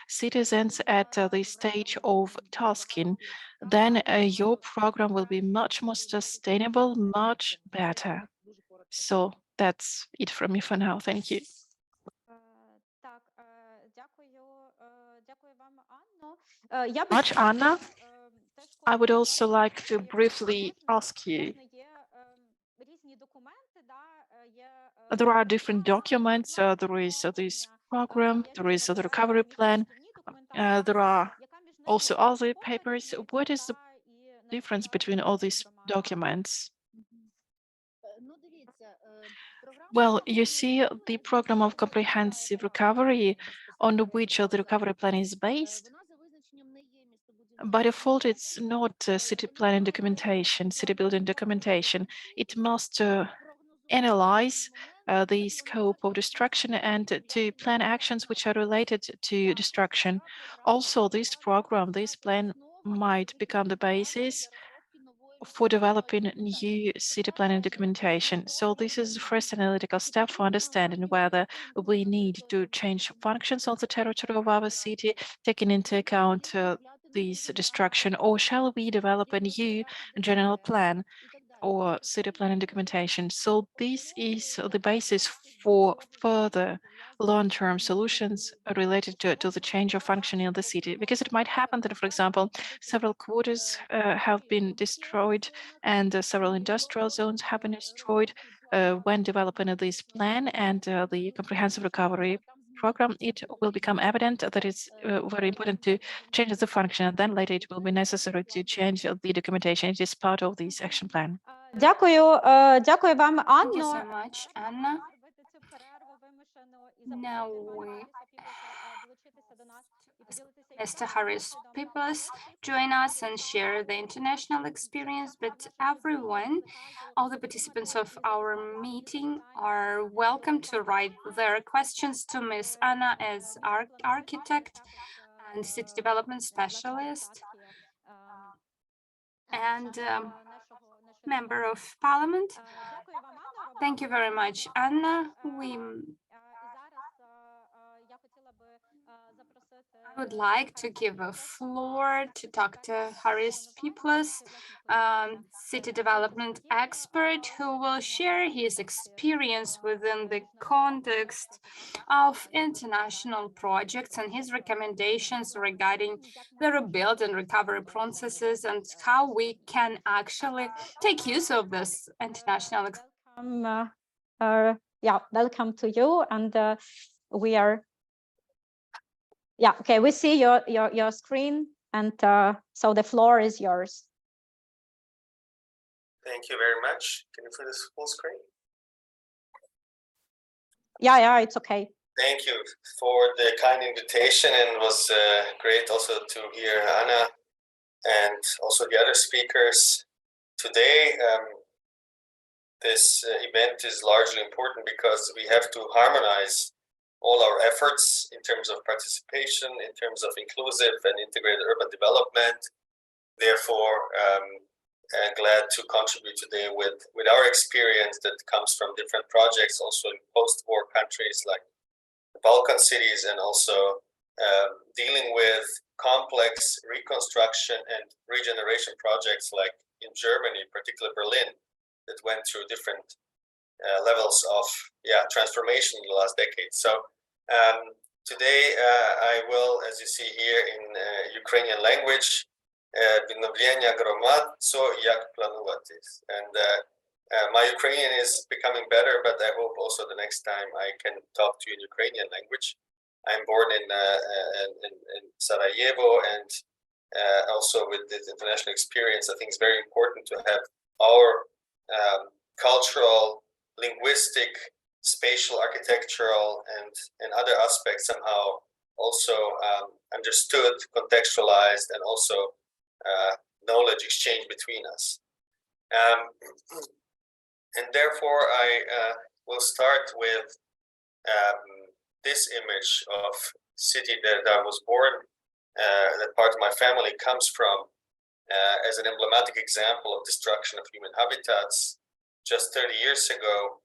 citizens at the stage of tasking. Then your program will be much more sustainable, much better. So that's it from me for now. Thank you. Так, дякую вам, Анно. Я би Much, Anna. теж I would хотіла also додати, like to що briefly ask you, звісно, є різні документи, є there are different documents. There is this program, there is the recovery plan, there are also other papers. What is the difference between all these documents? Well, you see, the program of comprehensive recovery on which the recovery plan is based, by default, it's not city planning documentation, city building documentation. It must analyze the scope of destruction and to plan actions which are related to destruction. Also, this program, this plan might become the basis for developing new city planning documentation. So this is the first analytical step for understanding whether we need to change functions on the territory of our city, taking into account this destruction, or shall we develop a new general plan or city planning documentation. So this is the basis for further long-term solutions related to the change of functioning of the city, because it might happen that, for example, several quarters have been destroyed and several industrial zones have been destroyed. when developing this plan and the comprehensive recovery program, it will become evident that it's very important to change the function, and then later it will be necessary to change the documentation. It is part of this action plan. Дякую, дякую вам, Thank you Анно. so much, Anna. Now we Mr. Harris Piplas join us and share the international experience, but everyone, all the participants of our meeting are welcome to write their questions to Ms. Anna as architect and city development specialist and member of parliament. Thank you very much, Anna. I would like to give a floor to Dr. Harris Piplas, city development expert, who will share his experience within the context of international projects and his recommendations regarding the rebuild and recovery processes and how we can actually take use of this international. Yeah, welcome to you, and we are. Yeah, okay, we see your screen, and so the floor is yours. Thank you very much. Can you see this full screen? Yeah, it's okay. Thank you for the kind invitation, and it was great also to hear Hanna and also the other speakers today. This event is largely important because we have to harmonize all our efforts in terms of participation, in terms of inclusive and integrated urban development. Therefore, I'm glad to contribute today with our experience that comes from different projects, also in post-war countries like the Balkan cities, and also dealing with complex reconstruction and regeneration projects like in Germany, particularly Berlin, that went through different levels of transformation in the last decade. So today I will, as you see here in Ukrainian language, відновлення громад, як планувати. And my Ukrainian is becoming better, but I hope also the next time I can talk to you in Ukrainian language. I'm born in Sarajevo, and also with this international experience, I think it's very important to have our cultural, linguistic, spatial, architectural, and other aspects somehow also understood, contextualized, and also knowledge exchange between us. And therefore, I will start with this image of city that I was born, that part of my family comes from, as an emblematic example of destruction of human habitats. Just 30 years ago,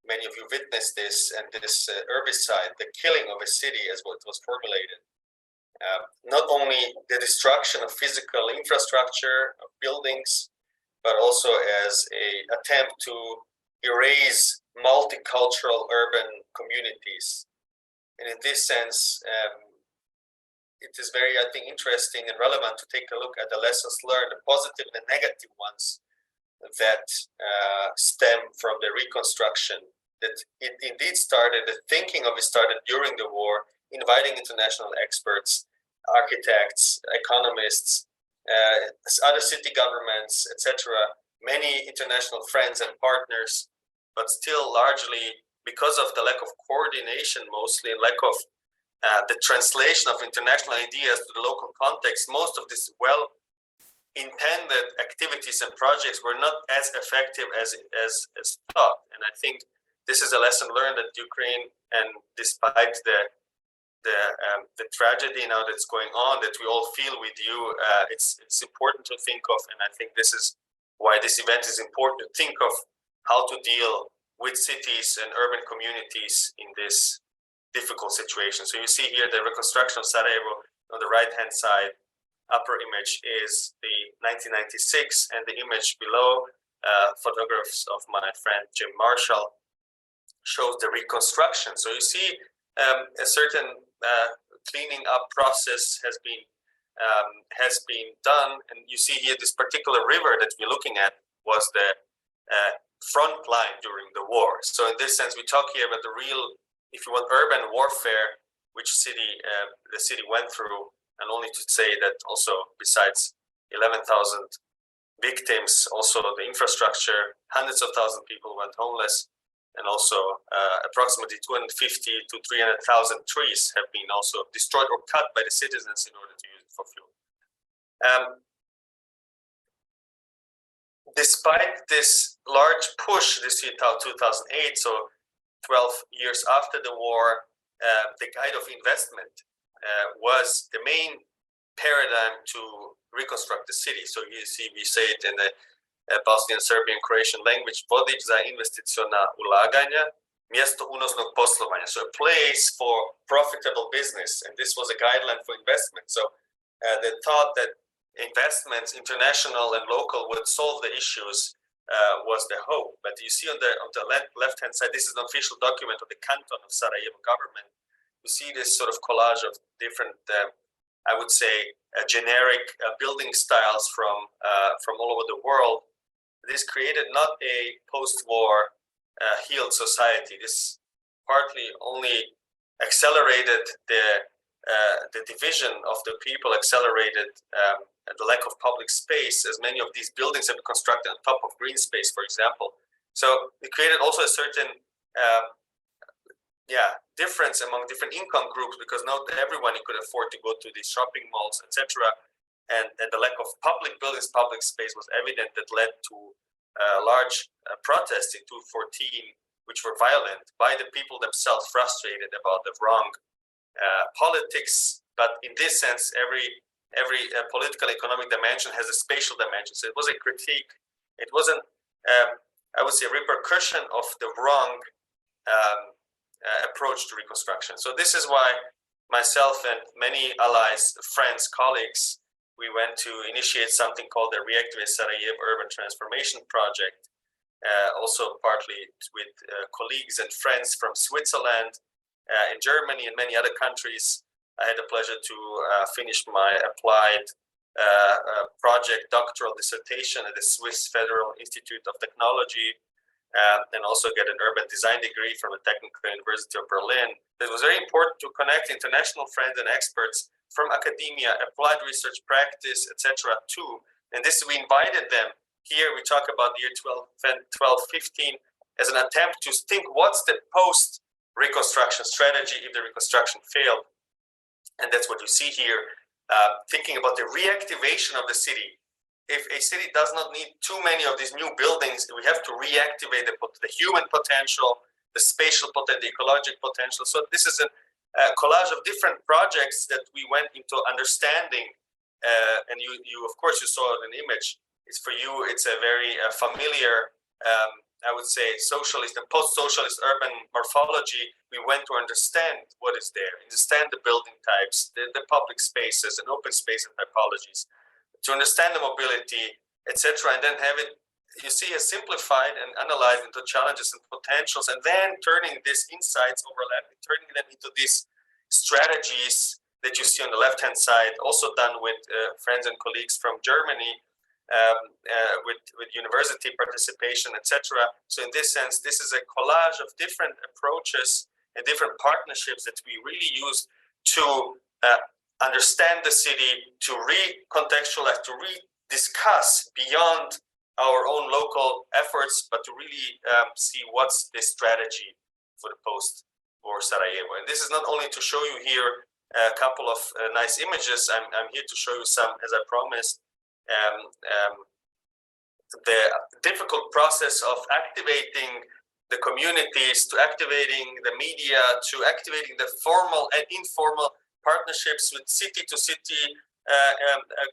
many of you witnessed this, and this herbicide, the killing of a city as what was formulated. Not only the destruction of physical infrastructure, of buildings, but also as an attempt to erase multicultural urban communities. And in this sense, it is very, I think, interesting and relevant to take a look at the lessons learned, the positive and the negative ones that stem from the reconstruction. That it indeed started, the thinking of it started during the war, inviting international experts, architects, economists, other city governments, etc., many international friends and partners, but still largely because of the lack of coordination, mostly lack of the translation of international ideas to the local context, most of these well-intended activities and projects were not as effective as thought. And I think this is a lesson learned that Ukraine, and despite the tragedy now that's going on, that we all feel with you, it's important to think of, and I think this is why this event is important, to think of how to deal with cities and urban communities in this difficult situation. So you see here the reconstruction of Sarajevo on the right-hand side. Upper image is the 1996, and the image below, photographs of my friend Jim Marshall, shows the reconstruction. So you see a certain cleaning up process has been done, and you see here this particular river that we're looking at was the front line during the war. So in this sense, we talk here about the real, if you want, urban warfare, which the city went through, and only to say that also besides 11,000 victims, also the infrastructure, hundreds of thousands of people went homeless, and also approximately 250 to 300,000 trees have been also destroyed or cut by the citizens in order to use it for fuel. Despite this large push, this year 2008, so 12 years after the war, the guide of investment was the main paradigm to reconstruct the city. So you see, we say it in the Bosnian, Serbian, Croatian language, vodič za investiciona ulaganja, mjesto unosnog poslovanja. So a place for profitable business. And this was a guideline for investment. So they thought that investments, international and local, would solve the issues was the hope. But you see on the left-hand side, this is an official document of the canton of Sarajevo government. You see this sort of collage of different, I would say, generic building styles from all over the world. This created not a post-war healed society. This partly only accelerated the division of the people, accelerated the lack of public space, as many of these buildings have been constructed on top of green space, for example. So it created also a certain difference among different income groups, because not everyone could afford to go to these shopping malls, etc. And the lack of public buildings, public space was evident, that led to large protests in 2014, which were violent by the people themselves, frustrated about the wrong politics. But in this sense, every political economic dimension has a spatial dimension. So it was a critique. It wasn't, I would say, a repercussion of the wrong approach to reconstruction. So this is why myself and many allies, friends, colleagues, we went to initiate something called the Reactivate Sarajevo Urban Transformation Project, also partly with colleagues and friends from Switzerland, in Germany and many other countries. I had the pleasure to finish my applied project doctoral dissertation at the Swiss Federal Institute of Technology, and also get an urban design degree from the Technical University of Berlin. It was very important to connect international friends and experts from academia, applied research practice, etc. too. And this, we invited them. Here we talk about the year 12-15 as an attempt to think what's the post-reconstruction strategy if the reconstruction failed. And that's what you see here, thinking about the reactivation of the city. If a city does not need too many of these new buildings, we have to reactivate the human potential, the spatial potential, the ecological potential. So this is a collage of different projects that we went into understanding. And you of course, you saw an image. It's for you, it's a very familiar, I would say, socialist and post-socialist urban morphology. We went to understand what is there, understand the building types, the public spaces and open space and typologies, to understand the mobility, etc., and then have it, you see, simplified and analyzed into challenges and potentials, and then turning these insights, overlapping, turning them into these strategies that you see on the left-hand side, also done with friends and colleagues from Germany, with university participation, etc. So in this sense, this is a collage of different approaches and different partnerships that we really use to understand the city, to recontextualize, to rediscuss beyond our own local efforts, but to really see what's the strategy for the post-war Sarajevo. And this is not only to show you here a couple of nice images. I'm here to show you some, as I promised, the difficult process of activating the communities, to activating the media, to activating the formal and informal partnerships with city-to-city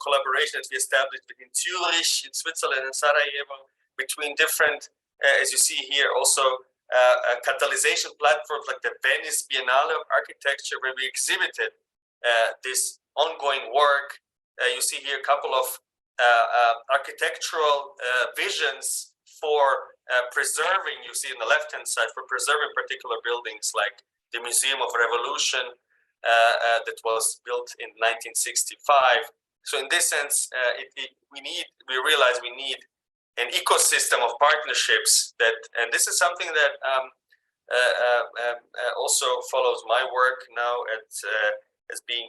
collaboration that we established between Zürich in Switzerland and Sarajevo, between different, as you see here, also catalyzation platforms like the Venice Biennale of Architecture, where we exhibited this ongoing work. You see here a couple of architectural visions for preserving, you see on the left-hand side, for preserving particular buildings like the Museum of Revolution, that was built in 1965. So in this sense, we realize we need an ecosystem of partnerships that, and this is something that also follows my work now as being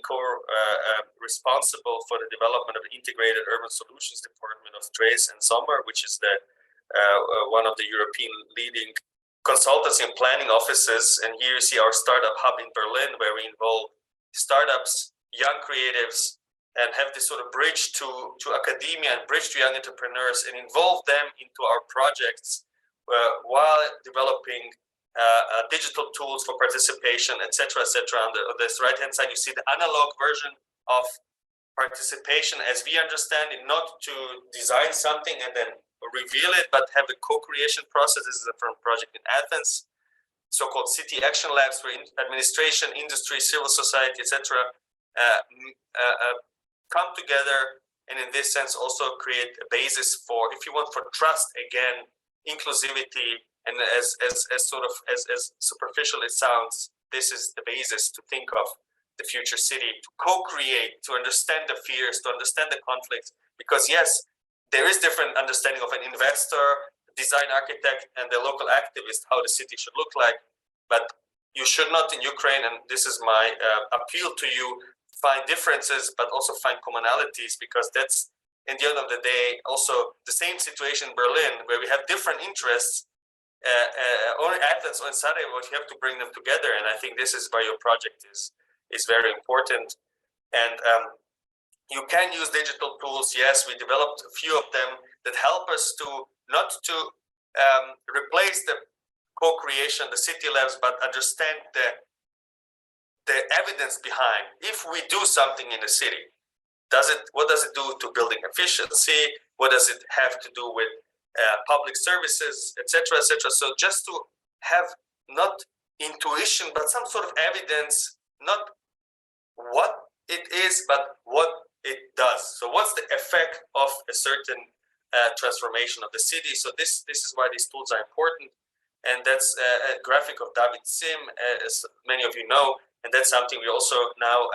responsible for the development of the Integrated Urban Solutions Department of Trace and Sommer, which is the one of the European leading consultancy and planning offices. And here you see our startup hub in Berlin, where we involve startups, young creatives, and have this sort of bridge to academia and bridge to young entrepreneurs and involve them into our projects while developing digital tools for participation, etc., etc. On this right-hand side, you see the analog version of participation as we understand it, not to design something and then reveal it, but have a co-creation process. This is a project in Athens, so-called city action labs, where administration, industry, civil society, etc. Come together, and in this sense also create a basis for, if you want, for trust again, inclusivity, and as superficial it sounds, this is the basis to think of the future city, to co-create, to understand the fears, to understand the conflicts, because yes, there is different understanding of an investor, design architect, and the local activist, how the city should look like, but you should not in Ukraine, and this is my appeal to you, find differences, but also find commonalities, because that's, in the end of the day, also the same situation in Berlin, where we have different interests, or in Athens or in Sarajevo, you have to bring them together. And I think this is why your project is very important. And you can use digital tools. Yes, we developed a few of them that help us to not to replace the co-creation, the city labs, but understand the evidence behind. If we do something in the city, what does it do to building efficiency? What does it have to do with public services, etc., etc.? So just to have not intuition, but some sort of evidence, not what it is, but what it does. So what's the effect of a certain transformation of the city? So this is why these tools are important. And that's a graphic of David Sim, as many of you know. And that's something we also now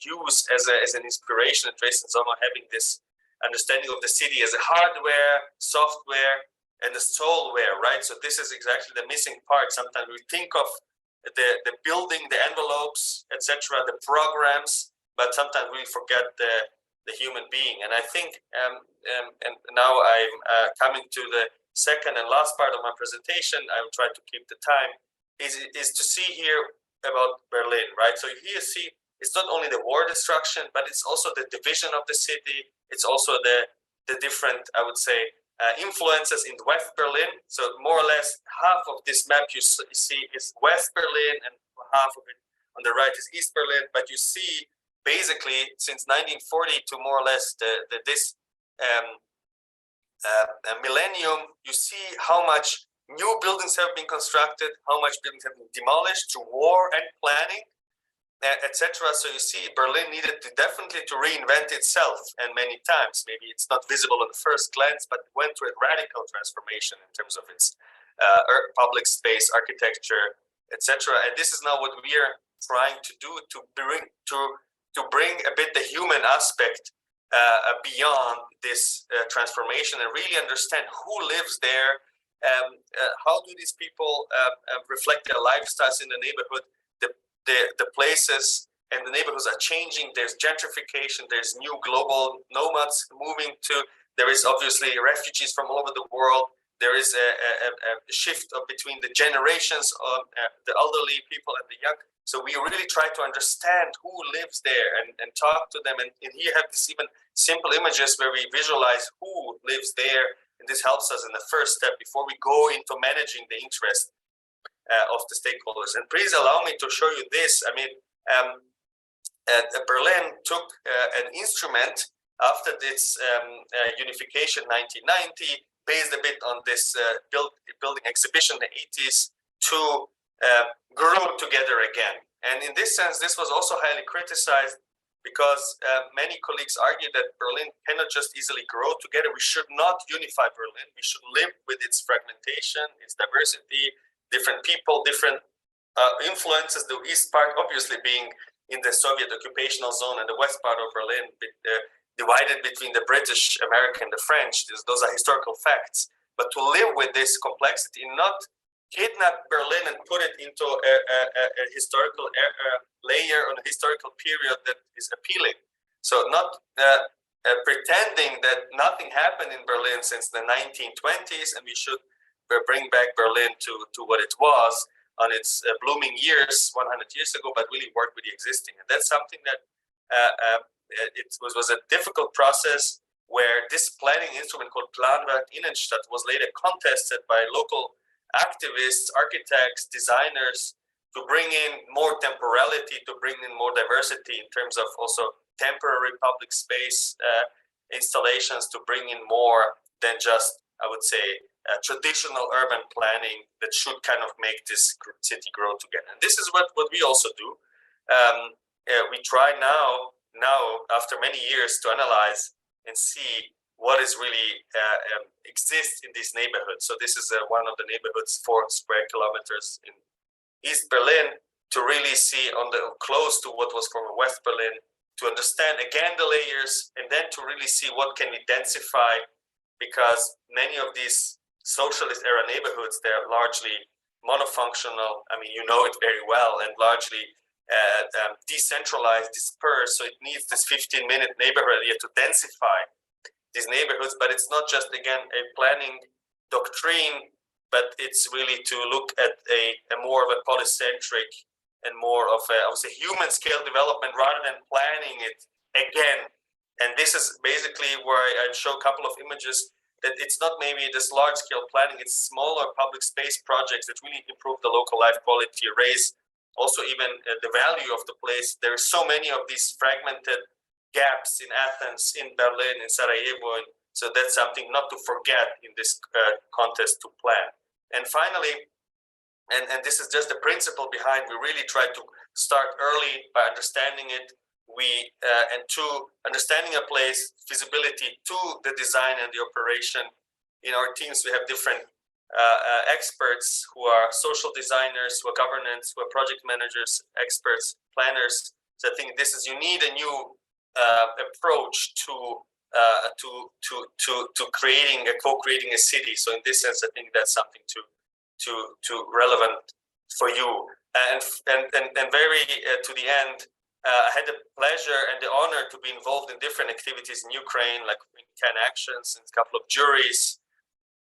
use as an inspiration at Trace and Sommer, having this understanding of the city as a hardware, software, and a soulware, right? So this is exactly the missing part. Sometimes we think of the building, the envelopes, etc., the programs, but sometimes we forget the human being. And I think, and now I'm coming to the second and last part of my presentation, I will try to keep the time, is to see here about Berlin, right? So here you see, it's not only the war destruction, but it's also the division of the city. It's also the different, I would say, influences in West Berlin. So more or less half of this map you see is West Berlin, and half of it on the right is East Berlin. But you see, basically, since 1940 to more or less this millennium, you see how much new buildings have been constructed, how much buildings have been demolished through war and planning, etc. So you see, Berlin needed definitely to reinvent itself, and many times. Maybe it's not visible on the first glance, but it went through a radical transformation in terms of its public space, architecture, etc. And this is now what we are trying to do, to bring a bit the human aspect beyond this transformation, and really understand who lives there. How do these people reflect their lifestyles in the neighborhood? The places and the neighborhoods are changing. There's gentrification. There's new global nomads moving to. There is obviously refugees from all over the world. There is a shift between the generations of the elderly people and the young. So we really try to understand who lives there and talk to them. And here you have this even simple images where we visualize who lives there. And this helps us in the first step before we go into managing the interest of the stakeholders. And please allow me to show you this. I mean, Berlin took an instrument after this unification 1990, based a bit on this building exhibition in the 80s, to grow together again. And in this sense, this was also highly criticized, because many colleagues argue that Berlin cannot just easily grow together. We should not unify Berlin. We should live with its fragmentation, its diversity, different people, different influences. The east part obviously being in the Soviet occupational zone, and the west part of Berlin divided between the British, American, the French. Those are historical facts. But to live with this complexity and not kidnap Berlin and put it into a historical layer on a historical period that is appealing. So not pretending that nothing happened in Berlin since the 1920s and we should bring back Berlin to what it was on its blooming years 100 years ago, but really work with the existing. And that's something that it was a difficult process where this planning instrument called Planwerk Innenstadt was later contested by local activists, architects, designers to bring in more temporality, to bring in more diversity in terms of also temporary public space installations, to bring in more than just, I would say, traditional urban planning that should kind of make this city grow together. And this is what we also do. We try now after many years to analyze and see what is really exists in these neighborhoods. So this is one of the neighborhoods, 4 square kilometers in East Berlin, to really see on the close to what was former West Berlin, to understand again the layers, and then to really see what can we densify, because many of these socialist era neighborhoods, they're largely monofunctional. I mean, you know it very well, and largely decentralized, dispersed. So it needs this 15-minute neighborhood here to densify these neighborhoods. But it's not just, again, a planning doctrine, but it's really to look at a more of a polycentric and more of a, I would say, human scale development rather than planning it again. And this is basically where I show a couple of images that it's not maybe this large scale planning, it's smaller public space projects that really improve the local life quality, raise also even the value of the place. There are so many of these fragmented gaps in Athens, in Berlin, in Sarajevo. And so that's something not to forget in this contest to plan. And finally, and this is just the principle behind, we really try to start early by understanding it. And to understanding a place, feasibility to the design and the operation. In our teams, we have different experts who are social designers, who are governance, who are project managers, experts, planners. So I think this is, you need a new approach to creating co-creating a city. So in this sense, I think that's something to relevant for you. And very to the end, I had the pleasure and the honor to be involved in different activities in Ukraine, like in Can Actions and a couple of juries,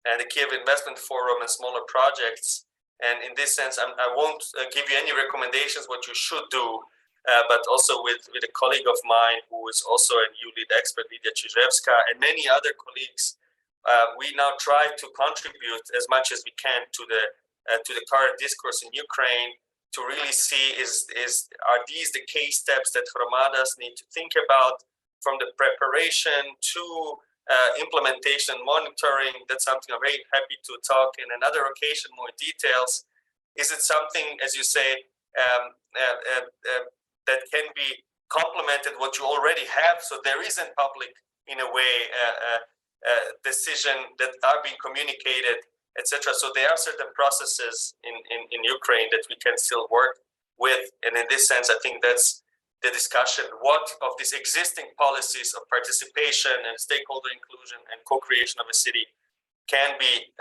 and the Kiev Investment Forum and smaller projects. And in this sense, I won't give you any recommendations what you should do, but also with a colleague of mine who is also a new lead expert, Lydia Czyżewska, and many other colleagues, we now try to contribute as much as we can to the current discourse in Ukraine, to really see are these the case steps that hromadas need to think about, from the preparation to implementation, monitoring. That's something I'm very happy to talk in another occasion, more details. Is it something, as you say, that can be complemented what you already have? So there is in public, in a way, decision that are being communicated, etc. So there are certain processes in Ukraine that we can still work with. And in this sense, I think that's the discussion. What of these existing policies of participation and stakeholder inclusion and co-creation of a city can be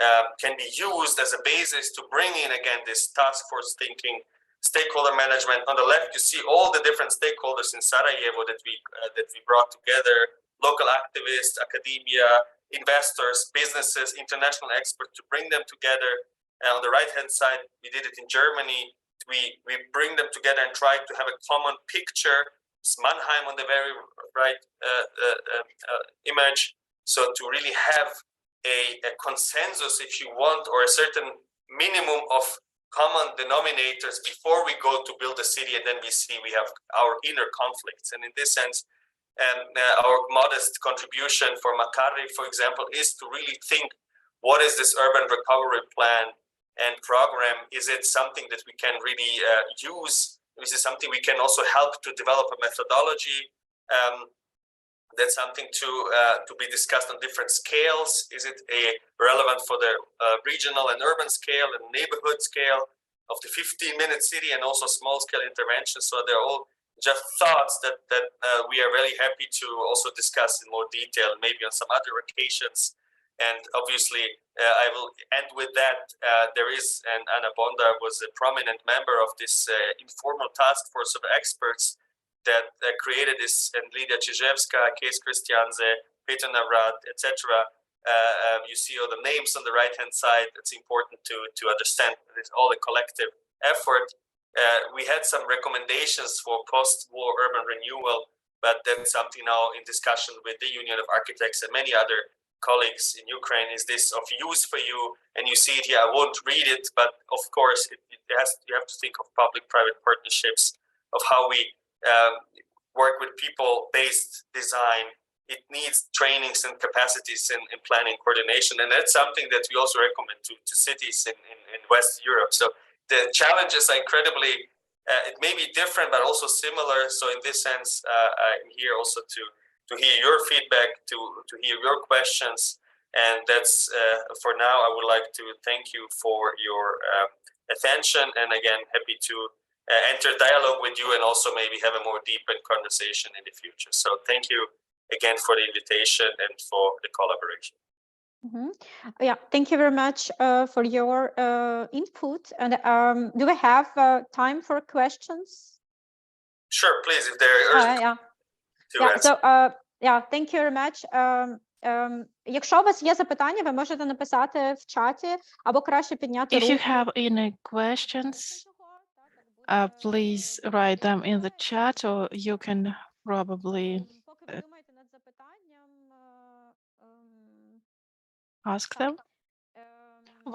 used as a basis to bring in, again, this task force thinking, stakeholder management. On the left, you see all the different stakeholders in Sarajevo that we brought together, local activists, academia, investors, businesses, international experts, to bring them together. And on the right-hand side, we did it in Germany. We bring them together and try to have a common picture. It's Mannheim on the very right image. So to really have a consensus, if you want, or a certain minimum of common denominators before we go to build a city, and then we see we have our inner conflicts. And in this sense, our modest contribution for Makari, for example, is to really think, what is this urban recovery plan and program? Is it something that we can really use? Is it something we can also help to develop a methodology? That's something to be discussed on different scales. Is it relevant for the regional and urban scale and neighborhood scale of the 15-minute city, and also small-scale interventions? So they're all just thoughts that we are really happy to also discuss in more detail, maybe on some other occasions. And obviously, I will end with that. There is, and Anna Bondar was a prominent member of this informal task force of experts that created this, and Lidia Czyżewska, Case Christianse, Peter Navrat, etc. You see all the names on the right-hand side. It's important to understand it's all a collective effort. We had some recommendations for post-war urban renewal, but that's something now in discussion with the Union of Architects and many other colleagues in Ukraine. Is this of use for you? And you see it here. I won't read it, but of course, you have to think of public-private partnerships, of how we work with people-based design. It needs trainings and capacities in planning coordination, and that's something that we also recommend to cities in West Europe. So the challenges are incredibly, it may be different, but also similar. So in this sense, I'm here also to hear your feedback, to hear your questions. And that's, for now, I would like to thank you for your attention. And again, happy to enter dialogue with you and also maybe have a more deepened conversation in the future. So thank you again for the invitation and for the collaboration. Yeah, thank you very much for your input. And do we have time for questions? Sure, please, if there are thank you very much. Якщо у вас є запитання, ви можете написати в чаті або краще підняти руку. If you have any questions, please write them in the chat, or you can probably ask them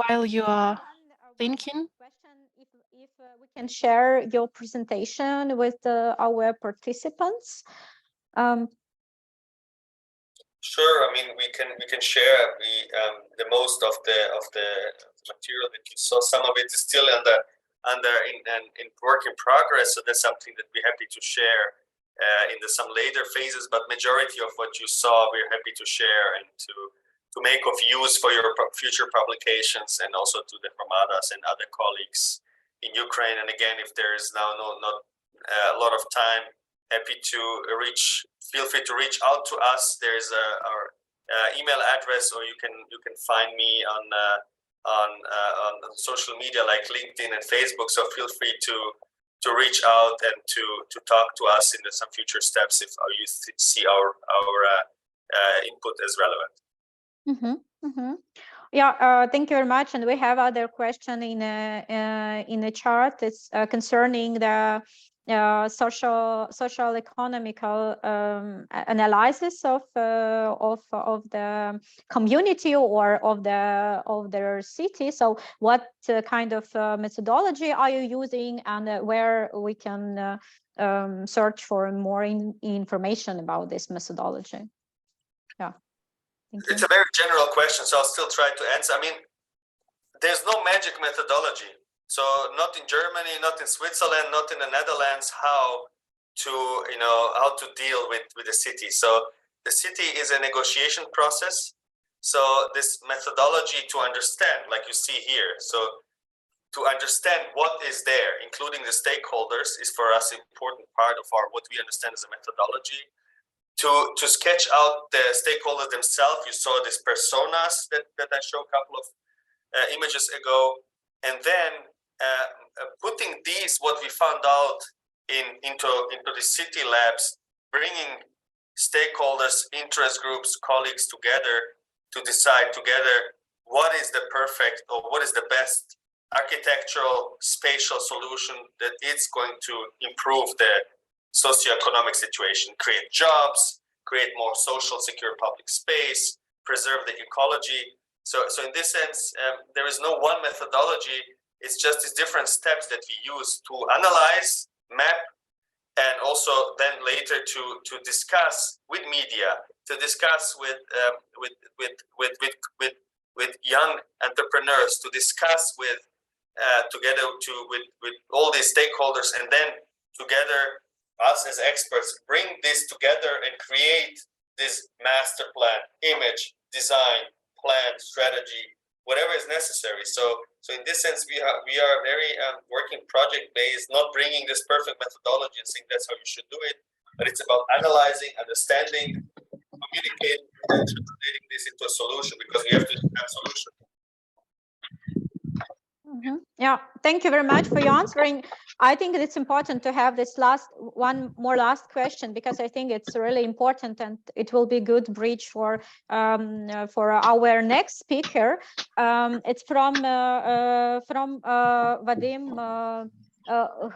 while you are thinking. If we can share your presentation with our participants. Sure. I mean, we can share the most of the material that you saw. Some of it is still in work in progress, so that's something that we're happy to share in some later phases. But majority of what you saw, we're happy to share and to make of use for your future publications, and also to the hromadas and other colleagues in Ukraine. And again, if there is now not a lot of time, happy to feel free to reach out to us. There's our email address, or you can find me on social media like LinkedIn and Facebook. So feel free to reach out and to talk to us in some future steps if you see our input as relevant. Yeah, thank you very much. And we have other question in the chart. It's concerning the social economical analysis of the community or of their city. So what kind of methodology are you using, and where we can search for more information about this methodology? Yeah. It's a very general question, so I'll still try to answer. I mean, there's no magic methodology. So not in Germany, not in Switzerland, not in the Netherlands, how to deal with the city. So the city is a negotiation process. So this methodology to understand, like you see here, so to understand what is there, including the stakeholders, is for us an important part of what we understand as a methodology. To sketch out the stakeholders themselves, you saw these personas that I showed a couple of images ago, and then putting these, what we found out into the city labs, bringing stakeholders, interest groups, colleagues together to decide together what is the perfect or what is the best architectural spatial solution that is going to improve the socioeconomic situation, create jobs, create more social, secure public space, preserve the ecology. So in this sense, there is no one methodology. It's just these different steps that we use to analyze, map, and also then later to discuss with media, to discuss with young entrepreneurs, to discuss with all these stakeholders, and then together, us as experts, bring this together and create this master plan, image, design, plan, strategy whatever is necessary. So in this sense, we are very working project based, not bringing this perfect methodology and saying that's how you should do it, but it's about analyzing, understanding, communicating, and translating this into a solution, because we have to have solution. Yeah, thank you very much for your answering. I think it's important to have this last question, because I think it's really important, and it will be a good bridge for our next speaker. It's from Вадим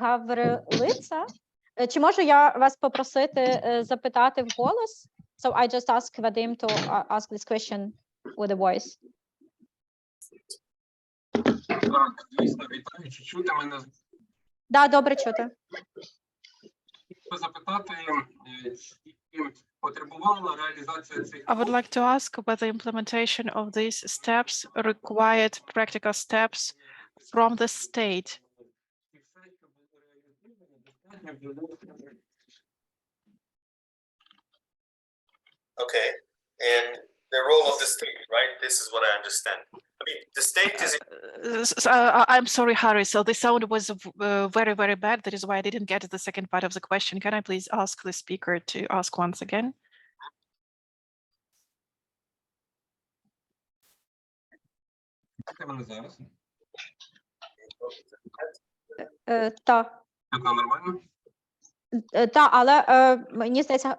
Гаврилиця. Чи можу я вас попросити запитати вголос? So I just ask Vadim to ask this question with a voice. Так, звісно, вітаю. Чи чути мене? Да, добре чути. Хочу запитати, чи потребувала реалізація цих I would like to ask whether the implementation of these steps required practical steps from the state. Okay, and the role of the state, right? This is what I understand. I mean, the state is. I'm sorry, Harry. So the sound was very, very bad. That is why I didn't get the second part of the question. Can I please ask the speaker to ask once again? Так. Нормально? Так, але мені здається,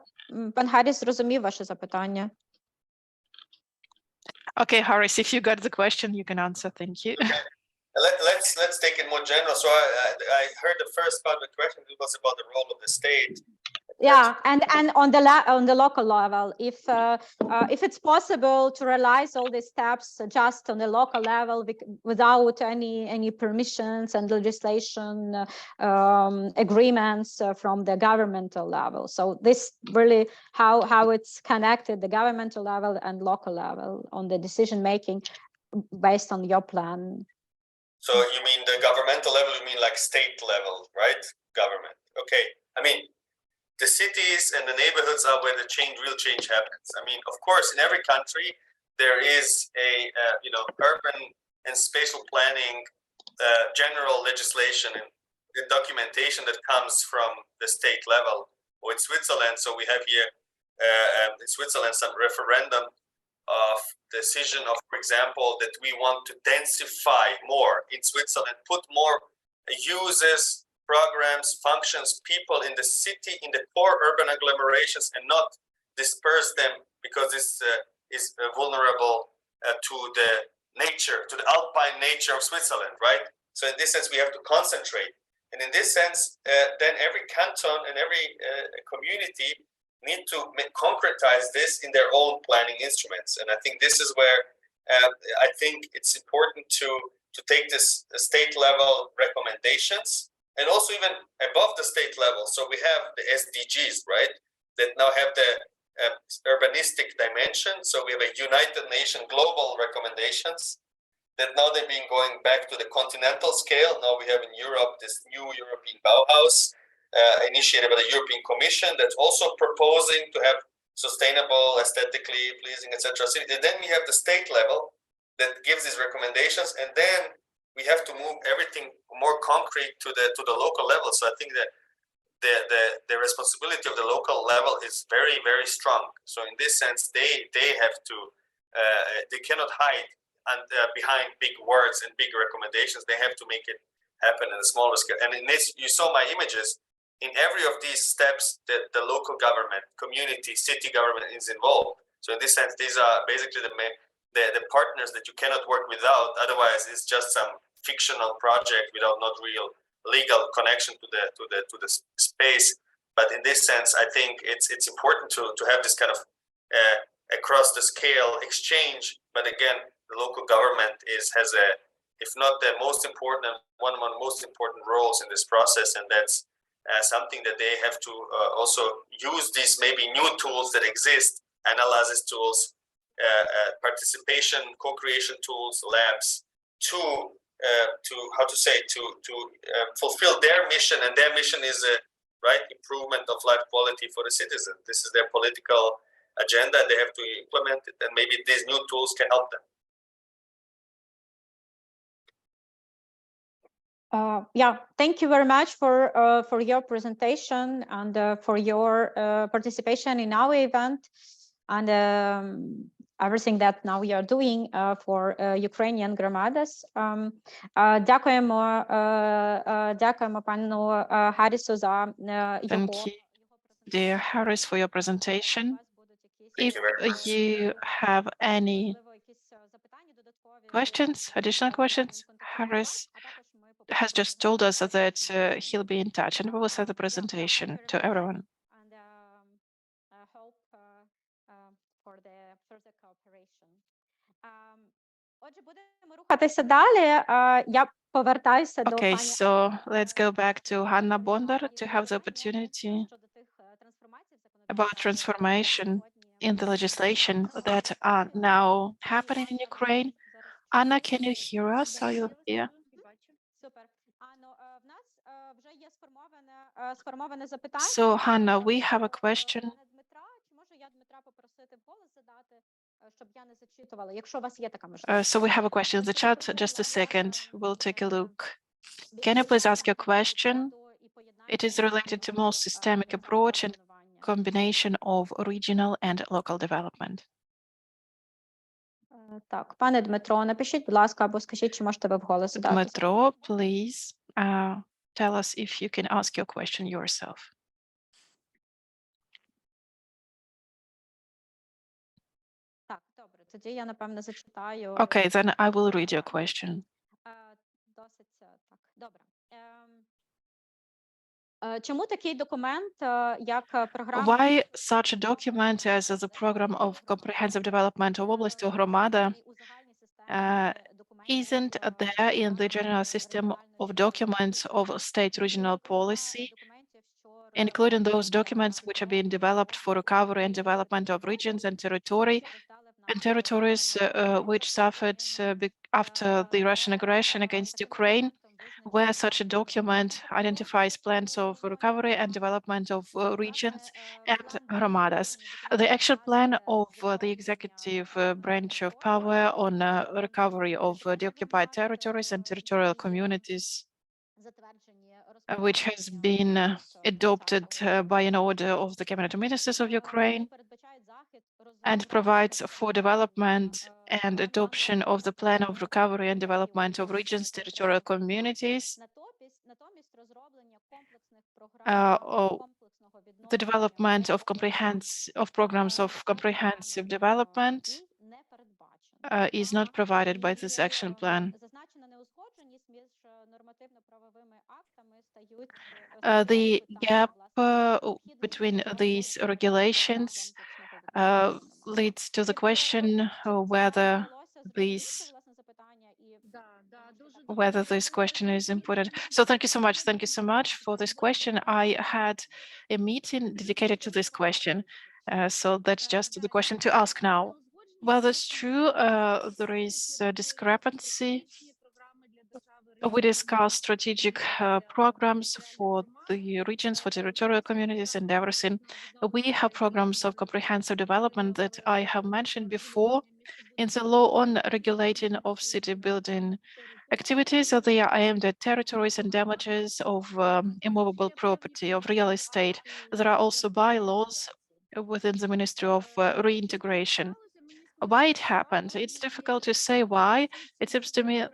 пан Харріс зрозумів ваше запитання. Okay, Harris, if you got the question, you can answer. Thank you. Let's take it more general. So I heard the first part of the question. It was about the role of the state. Yeah, and on the local level, if it's possible to realize all these steps just on the local level without any permissions and legislation agreements from the governmental level. So this really how it's connected, the governmental level and local level on the decision making based on your plan. So you mean the governmental level? You mean like state level, right? Government. Okay. I mean, the cities and the neighborhoods are where the real change happens. I mean, of course, in every country there is a urban and spatial planning general legislation and the documentation that comes from the state level. Or in Switzerland, so we have here in Switzerland some referendum of decision of, for example, that we want to densify more in Switzerland, put more uses, programs, functions, people in the city, in the core urban agglomerations, and not disperse them because this is vulnerable to the nature, to the alpine nature of Switzerland, right? So in this sense, we have to concentrate. And in this sense, then every canton and every community need to concretize this in their own planning instruments. And I think this is where I think it's important to take this state level recommendations, and also even above the state level. So we have the SDGs, right, that now have the urbanistic dimension. So we have a United Nations global recommendations that now they've been going back to the continental scale. Now we have in Europe this new European Bauhaus initiated by the European Commission that's also proposing to have sustainable, aesthetically pleasing, etc. And then we have the state level that gives these recommendations, and then we have to move everything more concrete to the local level. So I think that the responsibility of the local level is very, very strong. So in this sense, they have to they cannot hide behind big words and big recommendations. They have to make it happen in a smaller scale. And in this, you saw my images. In every of these steps, the local government, community, city government is involved. So in this sense, these are basically the partners that you cannot work without. Otherwise, it's just some fictional project without not real legal connection to the space. But in this sense, I think it's important to have this kind of across the scale exchange. But again, the local government has a, if not the most important, one of the most important roles in this process, and that's something that they have to also use these maybe new tools that exist, analysis tools, participation, co-creation tools, labs, to fulfill their mission. And their mission is improvement of life quality for the citizen. This is their political agenda, and they have to implement it, and maybe these new tools can help them. Yeah, thank you very much for your presentation and for your participation in our event and everything that now you are doing for Ukrainian hromadas. Дякуємо, дякуємо пану Харрісу за Thank you, dear Harris, for your presentation. If you very much. you have any questions, additional questions, Harris has just told us that he'll be in touch and we will send the presentation to everyone. And hope for the further cooperation. Отже, будемо рухатися далі. Я повертаюся до Okay, пані so let's go back to Hanna Bondar to have the opportunity about transformation in the legislation that are now happening in Ukraine. Anna, can you hear us? Are you here? Супер. В нас вже є сформоване запитання. So, Hanna, we have a question. Пане Дмитра, чи можу я Дмитра попросити вголос задати, щоб я не зачитувала, якщо у вас є така можливість? So we have a question in the chat. Just a second. We'll take a look. Can you please ask your question? It is related to more systemic approach and combination of regional and local development. Так, пане Дмитро, напишіть, будь ласка, або скажіть, чи можете ви вголос задати. Dmitro, please tell us if you can ask your question yourself. Так, добре, тоді я, напевно, зачитаю. Okay, then I will read your question. Досить так, добре. Чому такий документ, як програма? Why such a document as the Program of Comprehensive Development of області громада isn't there in the general system of documents of state regional policy, including those documents which are being developed for recovery and development of regions and territories which suffered after the Russian aggression against Ukraine, where such a document identifies plans of recovery and development of regions and hromadas. The action plan of the executive branch of power on recovery of the occupied territories and territorial communities, which has been adopted by an order of the Cabinet of Ministers of Ukraine, and provides for development and adoption of the plan of recovery and development of regions, territorial communities, the development of programs of comprehensive development is not provided by this action plan. The gap between these regulations leads to the question whether this question is important. So thank you so much. Thank you so much for this question. I had a meeting dedicated to this question. So that's just the question to ask now. Well, that's true. There is a discrepancy. We discussed strategic programs for the regions, for territorial communities and everything. We have programs of comprehensive development that I have mentioned before. In the law on regulating of city building activities, they are aimed at territories and damages of immovable property, of real estate. There are also bylaws within the Ministry of Reintegration. Why it happened? It's difficult to say why. It seems to me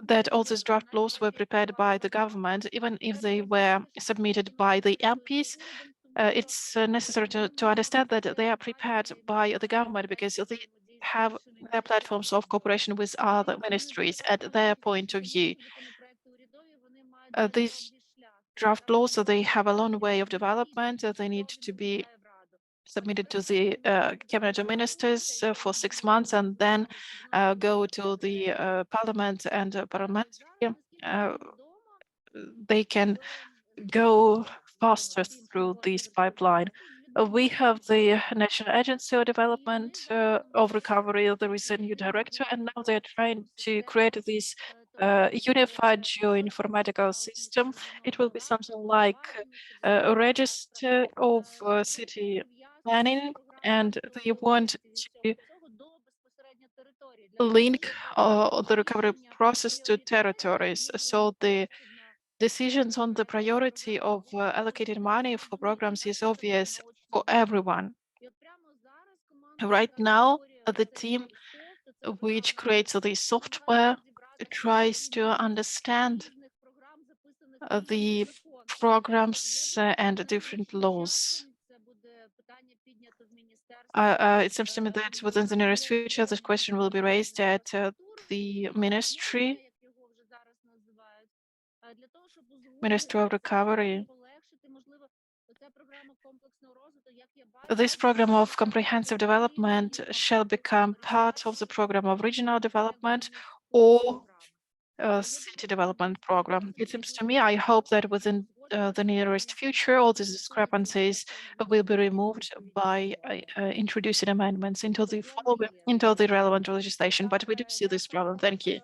that all these draft laws were prepared by the government, even if they were submitted by the MPs. It's necessary to understand that they are prepared by the government because they have their platforms of cooperation with other ministries at their point of view. These draft laws, they have a long way of development. They need to be submitted to the Cabinet of Ministers for 6 months and then go to the Parliament and parliamentary. They can go faster through this pipeline. We have the National Agency of Development of Recovery. There is a new director, and now they're trying to create this unified geoinformatical system. It will be something like a register of city planning, and they want to link the recovery process to territories. So the decisions on the priority of allocated money for programs is obvious for everyone. Right now, the team which creates the software tries to understand the programs and different laws. It seems to me that within the nearest future, this question will be raised at the Ministry of Recovery. This program of comprehensive development shall become part of the program of regional development or city development program. It seems to me, I hope that within the nearest future, all these discrepancies will be removed by introducing amendments into the relevant legislation. But we do see this problem. Thank you.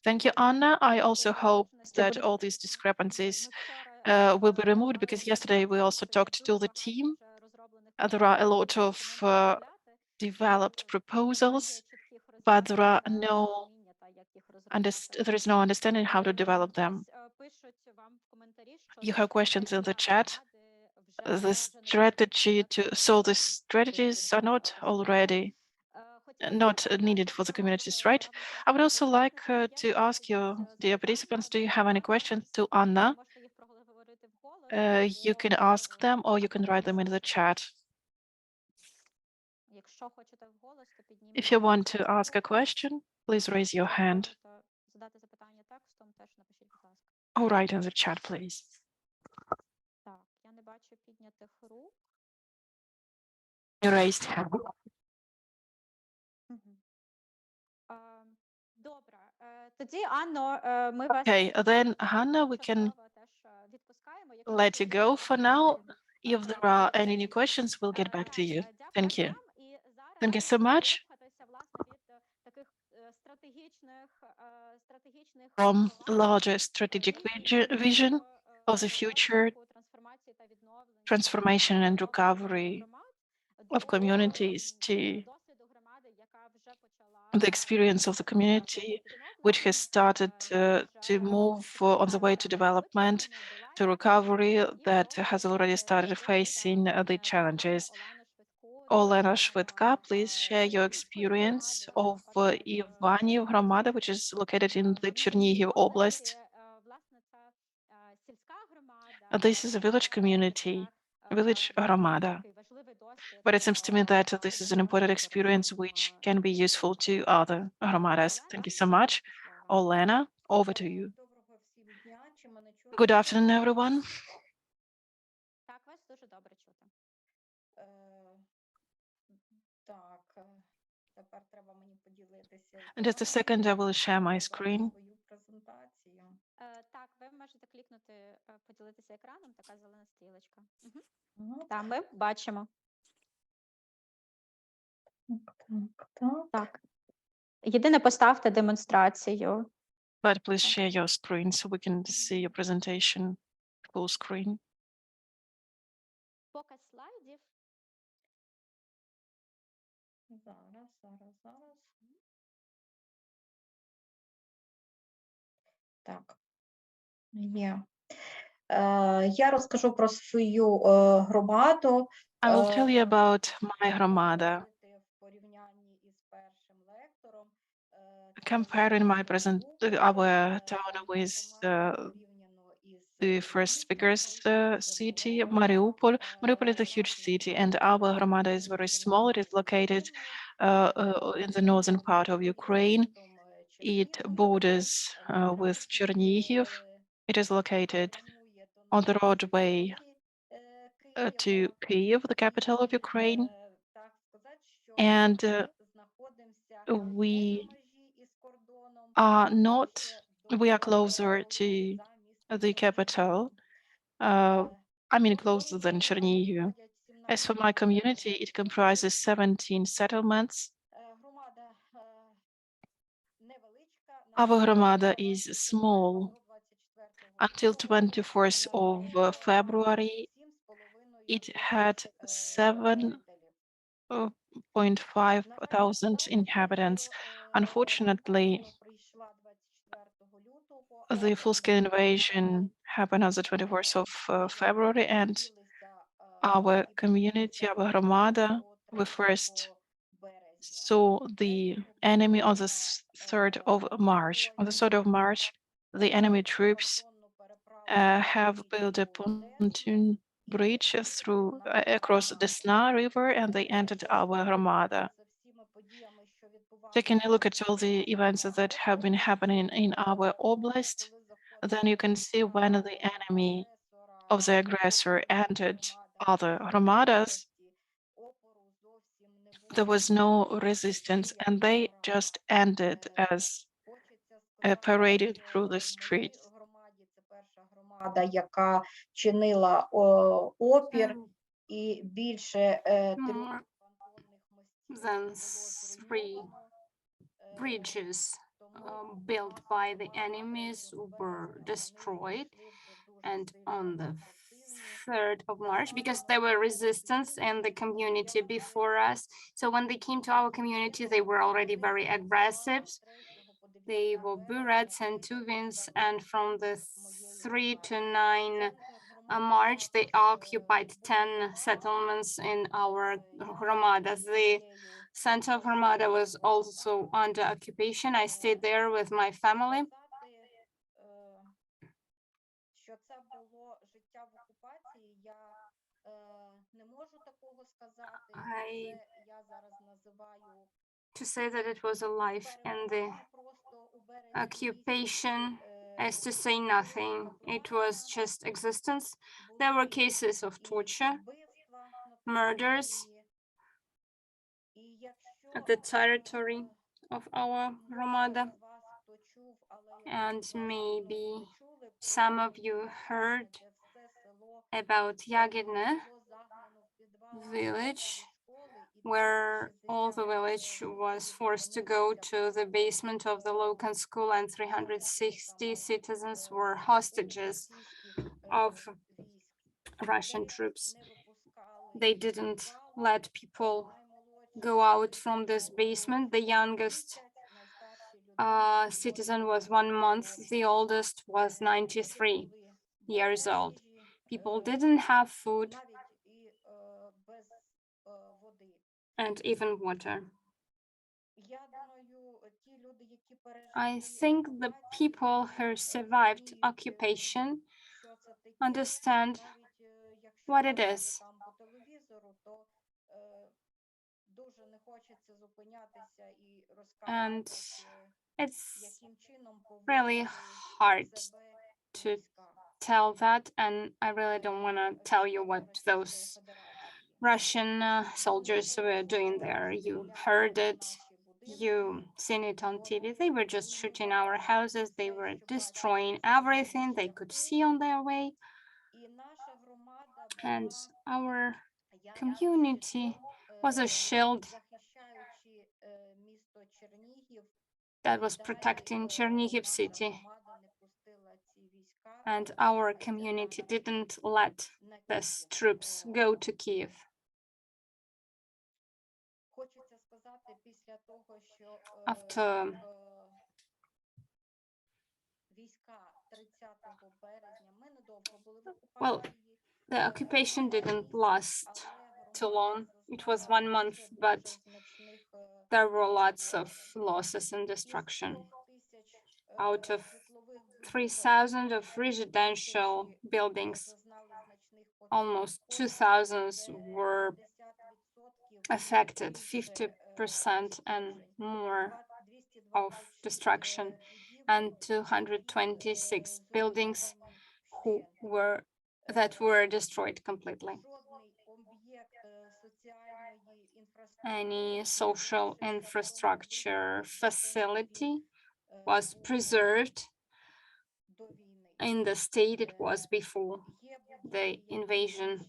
Thank you, Anna. I also hope that all these discrepancies will be removed, because yesterday we also talked to the team. There are a lot of developed proposals, but there is no understanding how to develop them. You have questions in the chat. The strategies are not already not needed for the communities, right? I would also like to ask you, dear participants, do you have any questions to Anna? You can ask them or you can write them in the chat. If you want to ask a question, please raise your hand. Or write in the chat, please. You raised hand. Okay, then Hanna, we can let you go for now. If there are any new questions, we'll get back to you. Thank you. Thank you so much. From larger strategic vision of the future transformation and recovery of communities to the experience of the community, which has started to move on the way to development, to recovery, that has already started facing the challenges. Olena Shvydka, please share your experience of Ivanovo hromada, which is located in the Chernihiv Oblast. This is a village community, a village hromada. But it seems to me that this is an important experience which can be useful to other hromadas. Thank you so much. Olena, over to you. Good afternoon, everyone. In just a second, I will share my screen. Так, ви можете клікнути поділитися екраном, така зелена стрілочка. Так, ми бачимо. Так. Єдине, поставте демонстрацію. But please share your screen so we can see your presentation full screen. Показ слайдів. Зараз. Так. Є. Я розкажу про свою громаду. I will tell you about my hromada. Comparing our town with the first speaker's city, Mariupol. Mariupol is a huge city, and our hromada is very small. It is located in the northern part of Ukraine. It borders with Chernihiv. It is located on the roadway to Kyiv, the capital of Ukraine. And we are closer to the capital. I mean, closer than Chernihiv. As for my community, it comprises 17 settlements. Our hromada is small. Until 24th of February, it had 1.5 thousand inhabitants. Unfortunately, the full-scale invasion happened on the 24th of February, and our community, our hromada, we first saw the enemy on the 3rd of March. On the 3rd of March, the enemy troops have built a pontoon bridge through across the Desna River, and they entered our hromada. Taking a look at all the events that have been happening in our oblast, then you can see when the enemy of the aggressor entered other hromadas, there was no resistance, and they just ended as paraded through the streets. Громада, яка чинила опір, And і більше more понтонних than 3 bridges built by the enemies were destroyed. And on the 3rd of March, because there were resistance in the community before us. So when they came to our community, they were already very aggressive. They were Burats and Tuvins, and from the 3 to 9 March, they occupied 10 settlements in our hromadas. The center of Hromada was also under occupation. I stayed there with my family. Що це було життя в окупації, я не можу такого сказати. Це я зараз називаю To say that it was a life in the occupation is to say nothing. It was just existence. There were cases of torture, murders at the territory of our Hromada. And maybe some of you heard about Yagidne village, where all the village was forced to go to the basement of the local school, and 360 citizens were hostages of Russian troops. They didn't let people go out from this basement. The youngest citizen was 1 month, the oldest was 93 years old. People didn't have food and even water. I think the people who survived occupation understand what it is. And it's really hard to tell that, and I really don't want to tell you what those Russian soldiers were doing there. You heard it, you seen it on TV. They were just shooting our houses. They were destroying everything they could see on their way. And our community was a shield that was protecting Chernihiv city. And our community didn't let these troops go to Kiev. After well, the occupation didn't last too long. It was 1 month, but there were lots of losses and destruction. Out of 3,000 of residential buildings, almost 2,000 were affected, 50% and more of destruction, and 226 buildings that were destroyed completely. Any social infrastructure facility was preserved in the state it was before the invasion.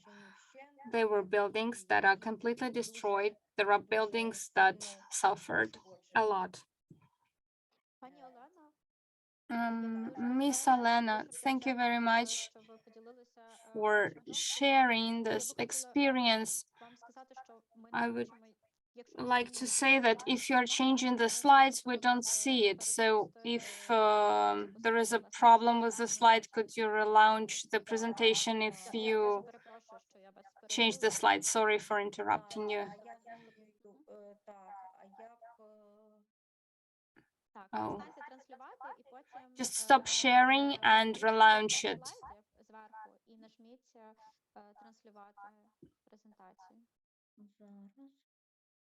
There were buildings that are completely destroyed. There are buildings that suffered a lot. Miss Olena, thank you very much for sharing this experience. I would like to say that if you're changing the slides, we don't see it. So if there is a problem with the slide, could you relaunch the presentation if you change the slide? Sorry for interrupting you. А я зрозумію, так, а як Так, Oh. перестаньте транслювати і потім Just stop sharing and вийдіть з relaunch it. слайдів зверху і нажміть транслювати презентацію. зараз.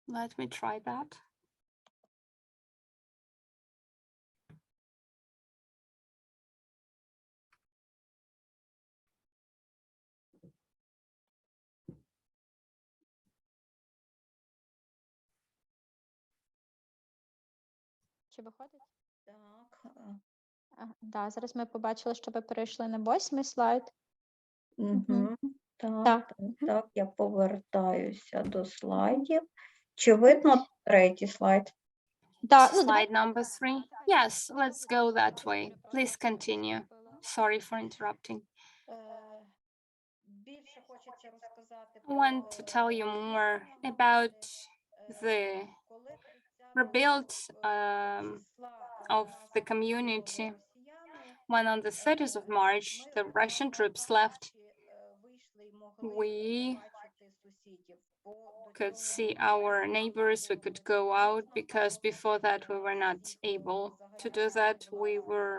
Let me try that. Чи виходить? Так. Да, зараз ми побачили, що ви перейшли на 8-й слайд. Угу. Так. Так, так, я повертаюся до слайдів. Чи видно третій слайд? Да, Slide number 3. Yes, let's go that way. Please continue. Sorry for interrupting. Більше хочеться розказати I want to tell you more about the rebuild of the community. When on the 30th of March, the Russian troops left, we could see our neighbors, we could go out, because before that we were not able to do that. We were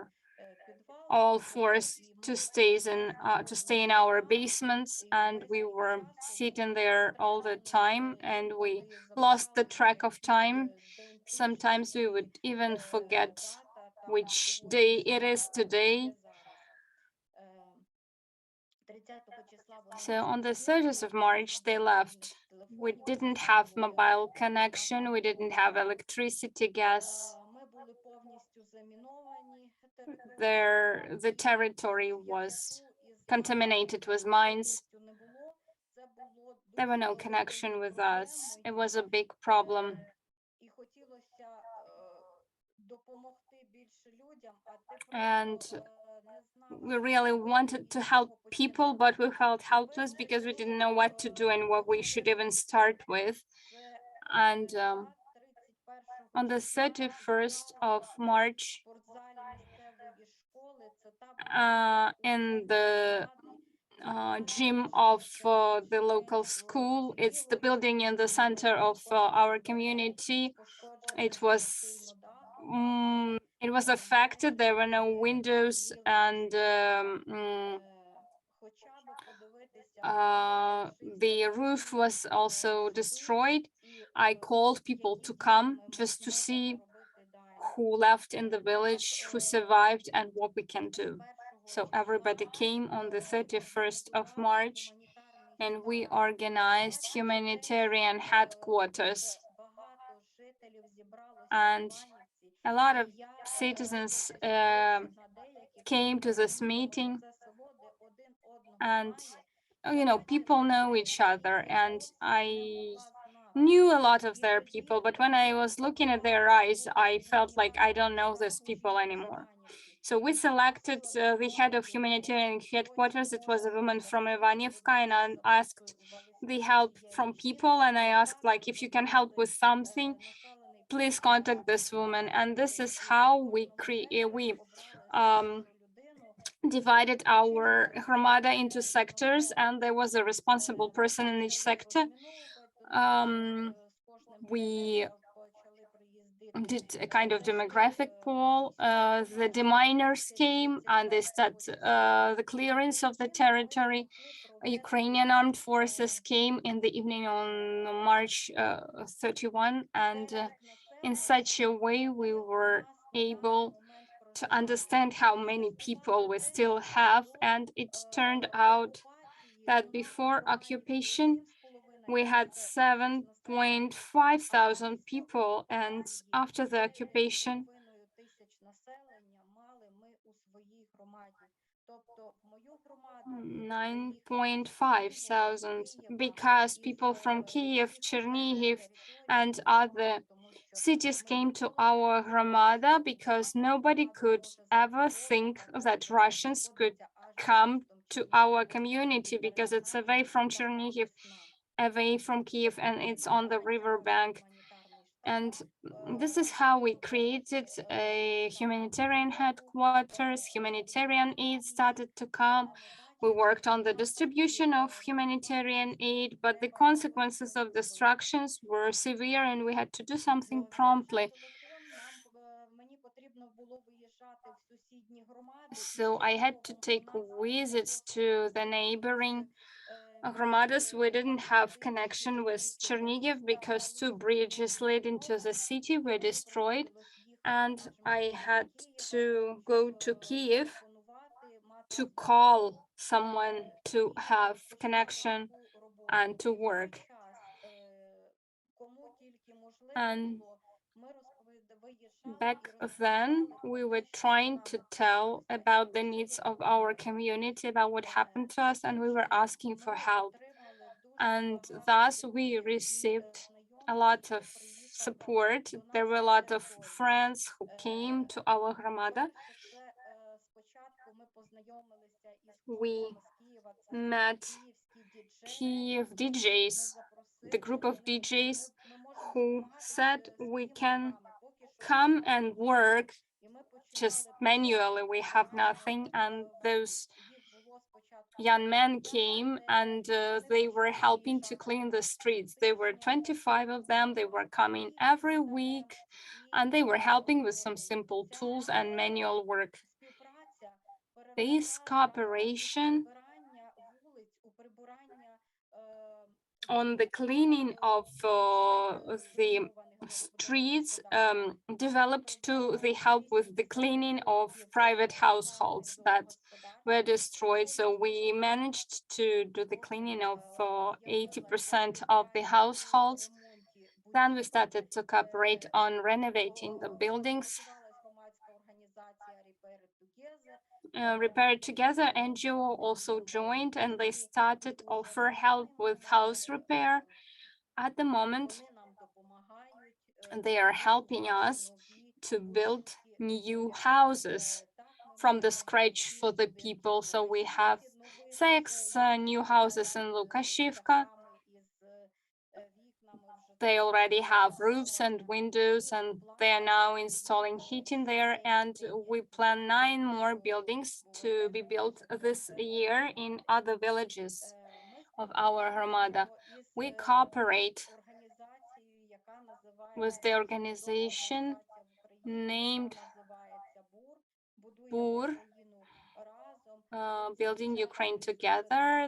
all forced to stay in our basements, and we were sitting there all the time, and we lost the track of time. Sometimes we would even forget which day it is today. So on the 30th of March, they left. We didn't have mobile connection. We didn't have electricity, gas. The territory was contaminated with mines. There were no connection with us. It was a big problem. And we really wanted to help people, but we felt helpless because we didn't know what to do and what we should even start with. And on the 31st of March, in the gym of the local school, it's the building in the center of our community, it was affected. There were no windows, and the roof was also destroyed. I called people to come just to see who left in the village, who survived, and what we can do. So everybody came on the 31st of March, and we organized humanitarian headquarters. And a lot of citizens came to this meeting, and people know each other, and I knew a lot of their people, but when I was looking at their eyes, I felt like I don't know these people anymore. So we selected the head of humanitarian headquarters. It was a woman from Ivanivka, and I asked the help from people, and I asked, like, if you can help with something, please contact this woman. And this is how we divided our hromada into sectors, and there was a responsible person in each sector. We did a kind of demographic poll. The deminers came, and they started the clearance of the territory. Ukrainian armed forces came in the evening on March 31, and in such a way we were able to understand how many people we still have. And it turned out that before occupation, we had 7.5 thousand people, and after the occupation, 9.5 thousand, because people from Kyiv, Chernihiv, and other cities came to our hromada, because nobody could ever think that Russians could come to our community, because it's away from Chernihiv away from Kiev, and it's on the riverbank. And this is how we created a humanitarian headquarters. Humanitarian aid started to come. We worked on the distribution of humanitarian aid, but the consequences of destructions were severe and we had to do something promptly. So I had to take visits to the neighboring hromadas. We didn't have connection with Chernihiv because 2 bridges led into the city were destroyed, and I had to go to Kiev to call someone to have connection and to work. And back then, we were trying to tell about the needs of our community, about what happened to us, and we were asking for help. And thus, we received a lot of support. There were a lot of friends who came to our hromada. We met Kiev DJs, the group of DJs who said we can come and work just manually, we have nothing. And those young men came and they were helping to clean the streets. There were 25 of them. They were coming every week and they were helping with some simple tools and manual work. This cooperation on the cleaning of the streets developed to the help with the cleaning of private households that were destroyed. So we managed to do the cleaning of 80% of the households. Then we started to cooperate on renovating the buildings. Repair Together NGO also joined and they started offer help with house repair. At the moment, they are helping us to build new houses from the scratch for the people. So we have 6 new houses in Lukashivka. They already have roofs and windows and they are now installing heating there, and we plan 9 more buildings to be built this year in other villages of our hromada. We cooperate with the organization named BUR, Building Ukraine Together.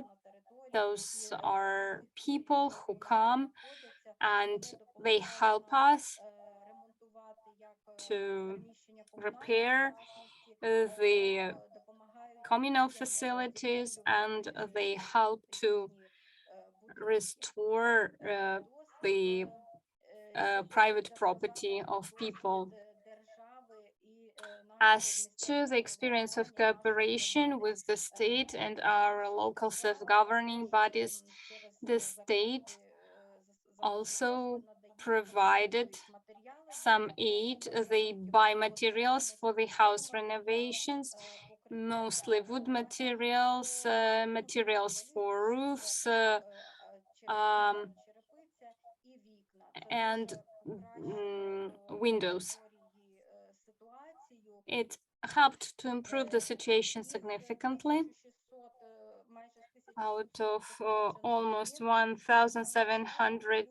Those are people who come and they help us to repair the communal facilities and they help to restore the private property of people. As to the experience of cooperation with the state and our local self-governing bodies, the state also provided some aid. They buy materials for the house renovations, mostly wood materials, materials for roofs, and windows. It helped to improve the situation significantly. Out of almost 1,700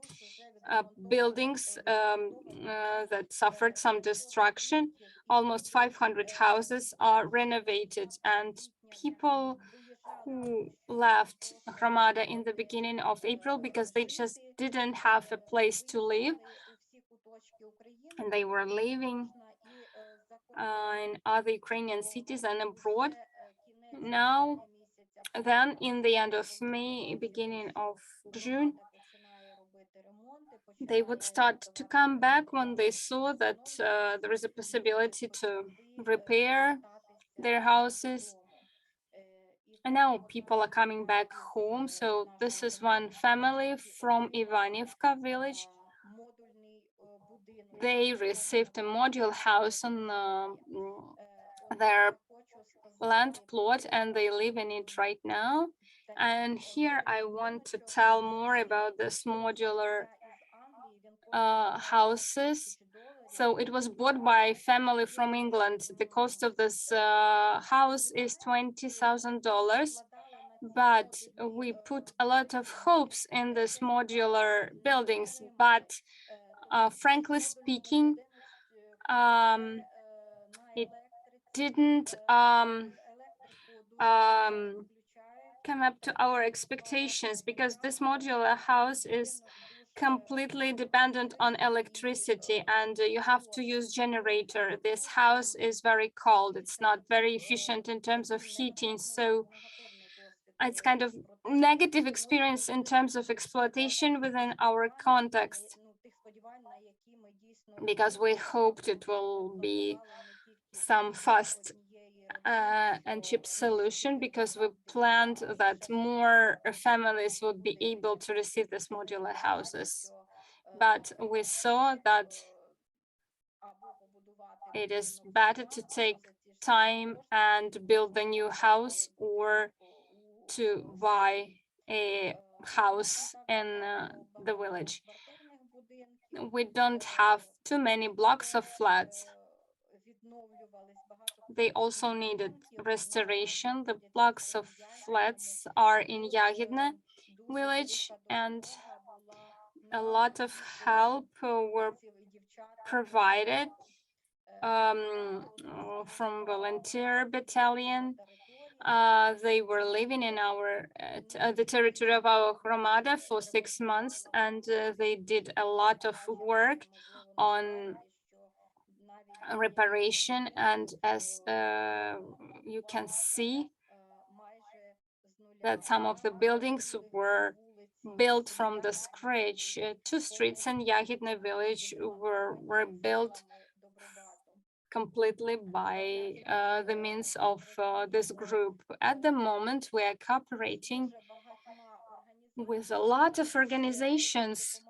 buildings that suffered some destruction, almost 500 houses are renovated, and people who left Hromada in the beginning of April because they just didn't have a place to live and they were living in other Ukrainian cities and abroad. Now, then in the end of May, beginning of June, they would start to come back when they saw that there is a possibility to repair their houses. And now people are coming back home. So this is one family from Ivanivka village. They received a module house on their land plot and they live in it right now. And here I want to tell more about this modular houses. So it was bought by a family from England. The cost of this house is $20,000, but we put a lot of hopes in this modular buildings. But frankly speaking, it didn't come up to our expectations, because this modular house is completely dependent on electricity, and you have to use generator. This house is very cold. It's not very efficient in terms of heating, so it's kind of negative experience in terms of exploitation within our context, because we hoped it will be some fast and cheap solution, because we planned that more families would be able to receive these modular houses. But we saw that it is better to take time and build a new house, or to buy a house in the village. We don't have too many blocks of flats. They also needed restoration. The blocks of flats are in Yagidne village, and a lot of help were provided from volunteer battalion. They were living in our the territory of our hromada for 6 months, and they did a lot of work on reparation. And as you can see, that some of the buildings were built from the scratch. 2 streets in Yagidne village were built completely by the means of this group. At the moment, we are cooperating with a lot of organizations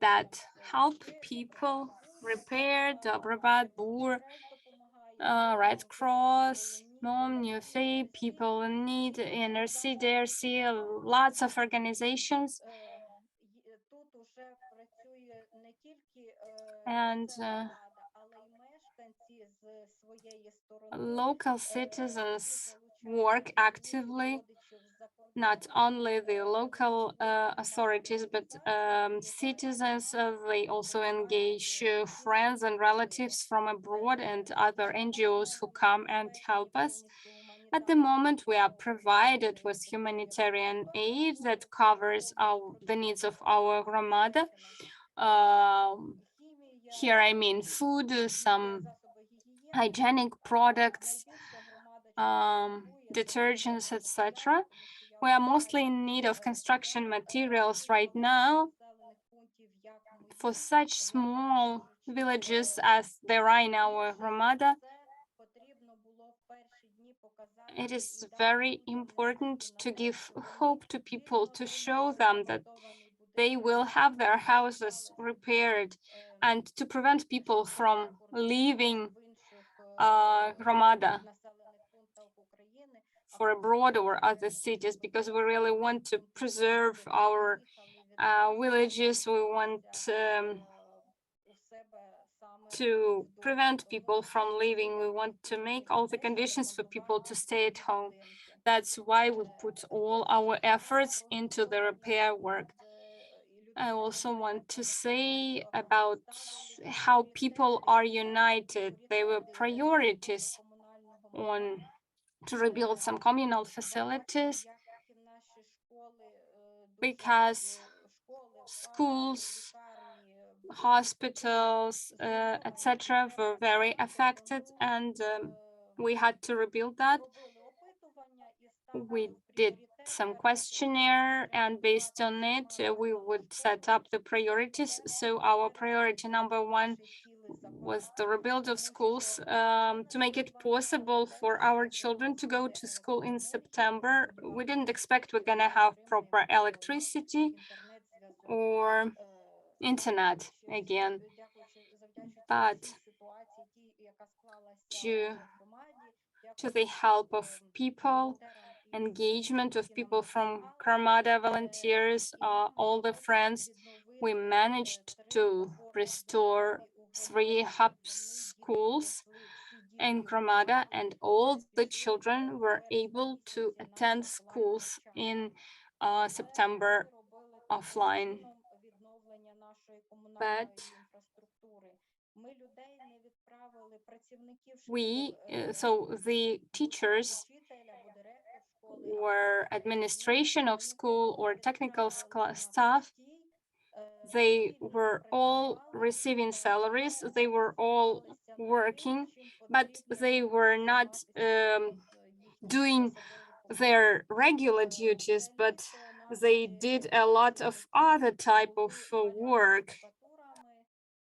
that help people repair, Dobrobat, Bur, Red Cross, Mom, Newfay, People in Need, NRC, DRC, lots of organizations. And local citizens work actively, not only the local authorities, but citizens. They also engage friends and relatives from abroad and other NGOs who come and help us. At the moment, we are provided with humanitarian aid that covers the needs of our hromada. Here I mean food, some hygienic products, detergents, etc. We are mostly in need of construction materials right now. For such small villages as there are in our hromada, it is very important to give hope to people, to show them that they will have their houses repaired, and to prevent people from leaving hromada for abroad or other cities, because we really want to preserve our villages. We want to prevent people from leaving. We want to make all the conditions for people to stay at home. That's why we put all our efforts into the repair work. I also want to say about how people are united. There were priorities on to rebuild some communal facilities, because schools, hospitals, etc. were very affected, and we had to rebuild that. We did some questionnaire, and based on it, we would set up the priorities. So our priority number 1 was the rebuild of schools, to make it possible for our children to go to school in September. We didn't expect we're gonna have proper electricity or internet again, but due to the help of people, engagement of people from Hromadas, volunteers, all the friends, we managed to restore 3 hub schools in Hromadas, and all the children were able to attend schools in September offline. But so the teachers were administration of school or technical staff, they were all receiving salaries, they were all working, but they were not doing their regular duties, but they did a lot of other type of work.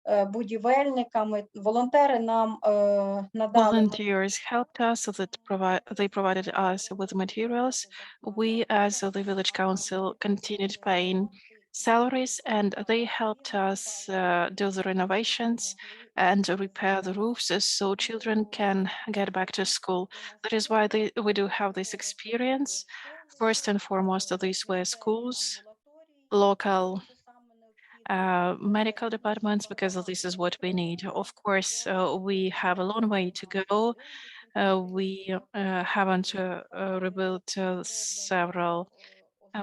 Будівельниками, волонтери нам надали Volunteers helped us so that they provided us with materials. We, as the village council, continued paying salaries, and they helped us do the renovations and repair the roofs so children can get back to school. That is why we do have this experience. First and foremost, these were schools, local medical departments, because this is what we need. Of course, we have a long way to go. We haven't rebuilt several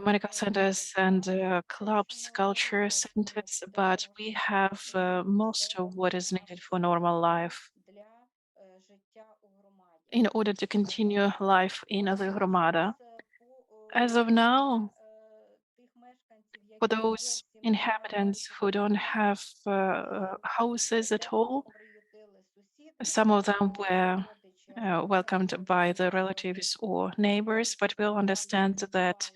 medical centers and clubs, culture centers, but we have most of what is needed for normal life in order to continue life in the Hromada. As of now, for those inhabitants who don't have houses at all, some of them were welcomed by the relatives or neighbors, but we'll understand that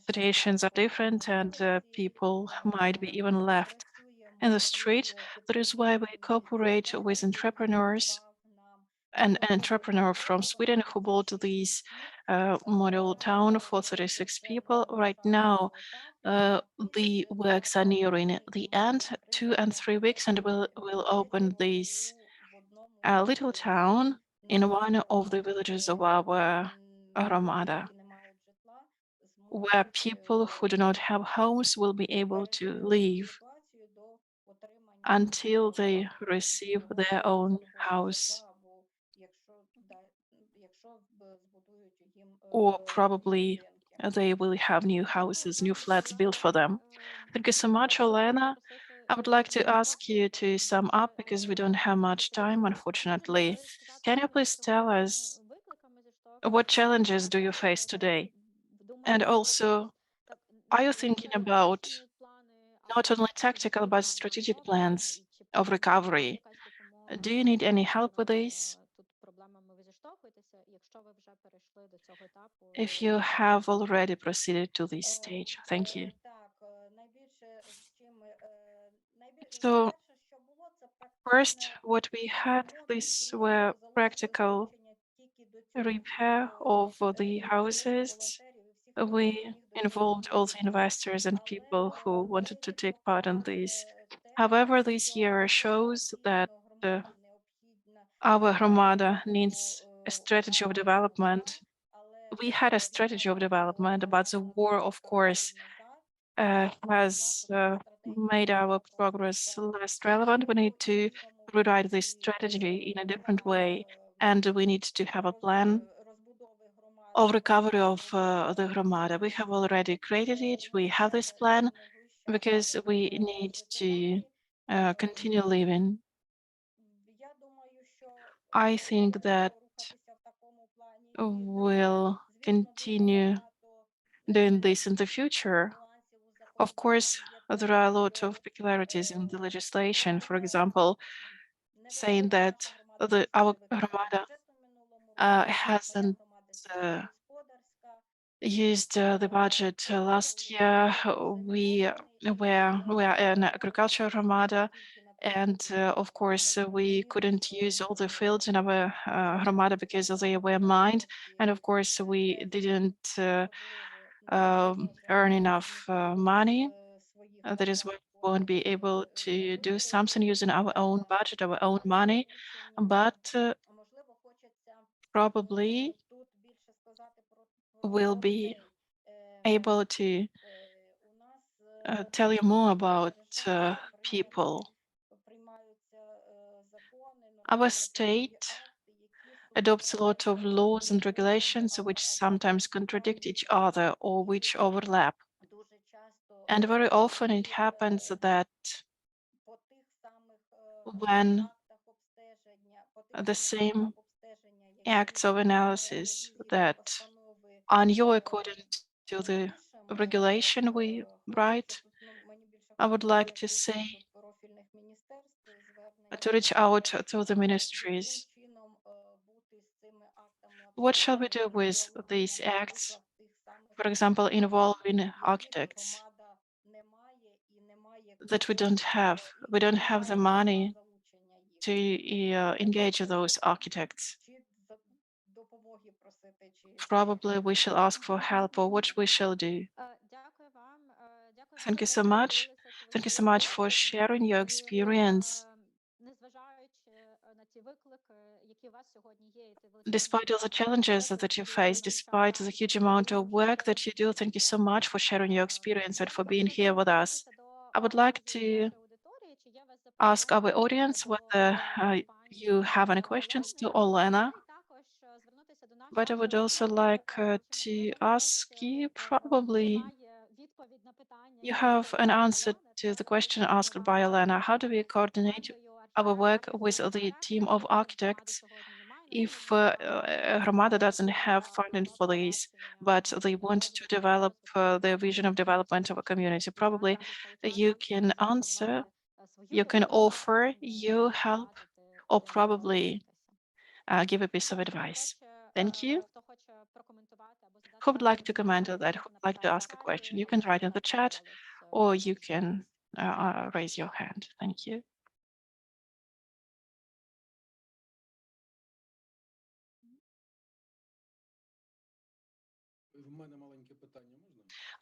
situations are different and people might be even left in the street. That is why we cooperate with entrepreneurs. An entrepreneur from Sweden who bought this model town for 36 people. Right now, the works are nearing the end, 2 and 3 weeks, and we'll open this little town in one of the villages of our Armada, where people who do not have homes will be able to live until they receive their own house. Or probably they will have new houses, new flats built for them. Thank you so much, Olena. I would like to ask you to sum up because we don't have much time, unfortunately. Can you please tell us what challenges do you face today? And also, are you thinking about not only tactical but strategic plans of recovery? Do you need any help with this? If you have already proceeded to this stage, thank you. So first, what we had, these were practical repair of the houses. We involved all the investors and people who wanted to take part in this. However, this year shows that our Hromada needs a strategy of development. We had a strategy of development, but the war, of course, has made our progress less relevant. We need to rewrite this strategy in a different way, and we need to have a plan of recovery of the Hromada. We have already created it. We have this plan because we need to continue living. I think that we'll continue doing this in the future. Of course, there are a lot of peculiarities in the legislation. For example, saying that our Hromada hasn't used the budget last year. We are an agricultural Hromada, and of course we couldn't use all the fields in our Hromada because they were mined, and of course we didn't earn enough money. That is why we won't be able to do something using our own budget, our own money, but probably will be Е, able to у нас tell you more about держава people. приймаються закони, Our нормативно-правові state акти, які adopts a lot of суперечать laws and один одному, regulations which sometimes contradict each насправді other or which overlap. дуже часто And very often it happens that по тих самих when актах обстеження, по тих the самих same актах обстеження, які acts of analysis ревізії та that постанови are new according to ми the пишемо, regulation we write, хочеться тут, мені більше I would like to хотілося say почути до профільних міністерств звернення, to reach out to the яким ministries. чином бути з цими актами What shall we do with these acts, for example, involving architects that we don't have? We don't have the money to engage those architects. Probably we shall ask for help or what we shall do. Дякую вам. Дякую за Thank you те, so що much. поділилися Thank you so своїм much for досвідом. sharing your І, experience. незважаючи на ті виклики, які у вас сьогодні є, і ті Despite all the challenges that you face, despite the huge amount of work that you do, thank you so much for sharing your experience and for being here with us. I would like to ask our audience whether you have any questions to Olena, but I would also like to ask you, probably you have an answer to the question asked by Olena. How do we coordinate our work with the team of architects if Hromada doesn't have funding for this, but they want to develop their vision of development of a community? Probably you can answer, you can offer your help, or probably give a piece of advice. Thank you. Who would like to comment on that? Who would like to ask a question? You can write in the chat or you can raise your hand. Thank you.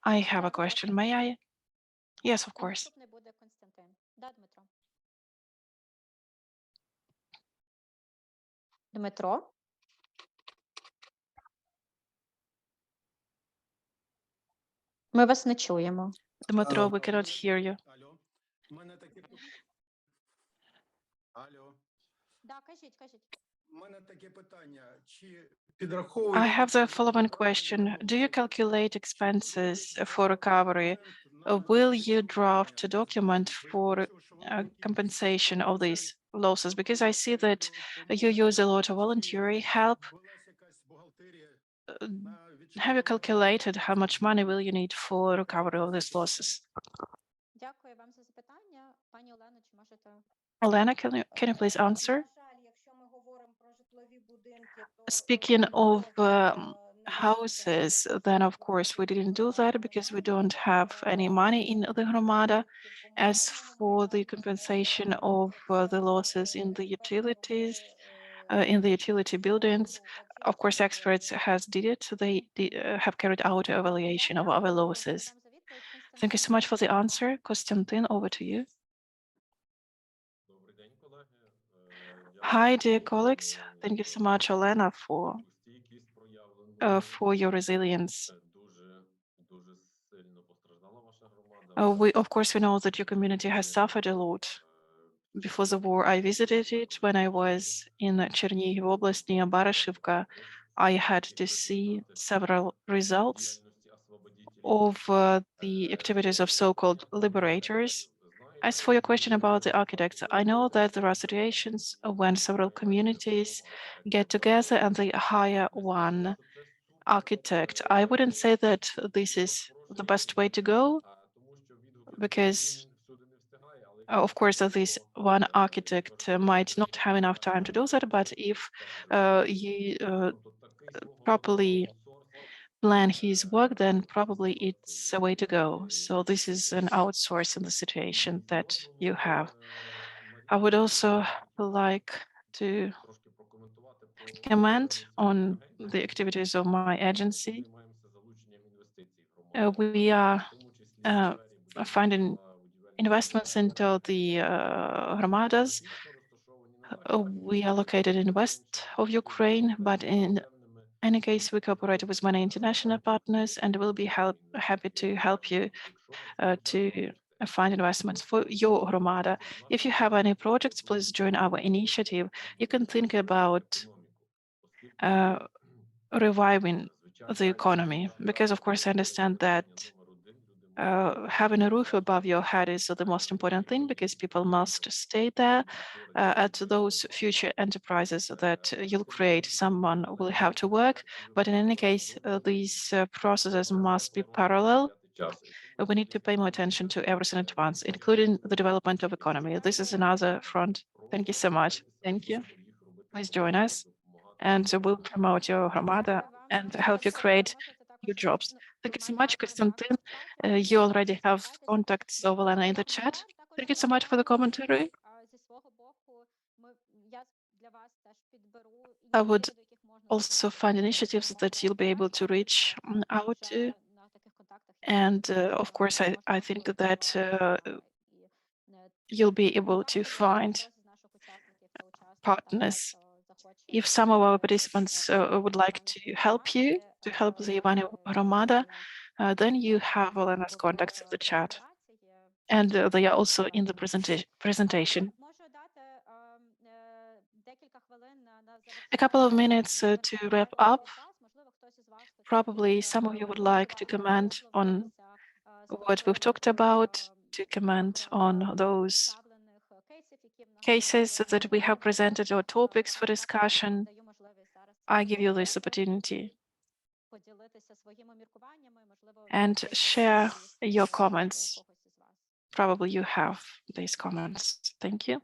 I have a question. May I? Yes, of course. Наступний буде Константин. Да, Дмитро? Дмитро? Ми вас не чуємо. Dmitro, we cannot hear you. Да, кажіть. I have the following question. Do you calculate expenses for recovery? Will you draft a document for compensation of these losses? Because I see that you use a lot of voluntary help. Have you calculated how much money will you need for recovery of these losses? Дякую вам за запитання. Пані Олено, чи можете? Olena, can you please answer? Speaking of houses, then of course we didn't do that because we don't have any money in the Hromada. As for the compensation of the losses in the utilities, in the utility buildings, of course, experts has did it. They have carried out an evaluation of our losses. Thank you so much for the answer. Konstantin, over to you. Hi, dear colleagues. Thank you so much, Olena, for your resilience. Of course, we know that your community has suffered a lot. Before the war, I visited it when I was in Chernihiv Oblast near Barashivka. I had to see several results of the activities of so-called liberators. As for your question about the architects, I know that there are situations when several communities get together and they hire one architect. I wouldn't say that this is the best way to go because, of course, this one architect might not have enough time to do that, but if you properly plan his work, then probably it's a way to go. So this is an outsource in the situation that you have. I would also like to comment on the activities of my agency. We are finding investments into the hromadas. We are located in west of Ukraine, but in any case, we cooperate with many international partners and will be happy to help you to find investments for your hromada. If you have any projects, please join our initiative. You can think about reviving the economy, because of course I understand that having a roof above your head is the most important thing, because people must stay there. At those future enterprises that you'll create, someone will have to work. But in any case, these processes must be parallel. We need to pay more attention to everything at once, including the development of economy. This is another front. Thank you so much. Thank you. Please join us, and we'll promote your hromada and help you create new jobs. Thank you so much, Konstantin. You already have contacts of Olena in the chat. Thank you so much for the commentary. I would also find initiatives that you'll be able to reach out to. And of course, I think that you'll be able to find partners. If some of our participants would like to help you, to help the Ivanovo hromada, then you have Olena's contacts in the chat. And they are also in the presentation. A couple of minutes to wrap up. Probably some of you would like to comment on what we've talked about, to comment on those cases that we have presented or topics for discussion. I give you this opportunity and share your comments. Probably you have these comments. Thank you.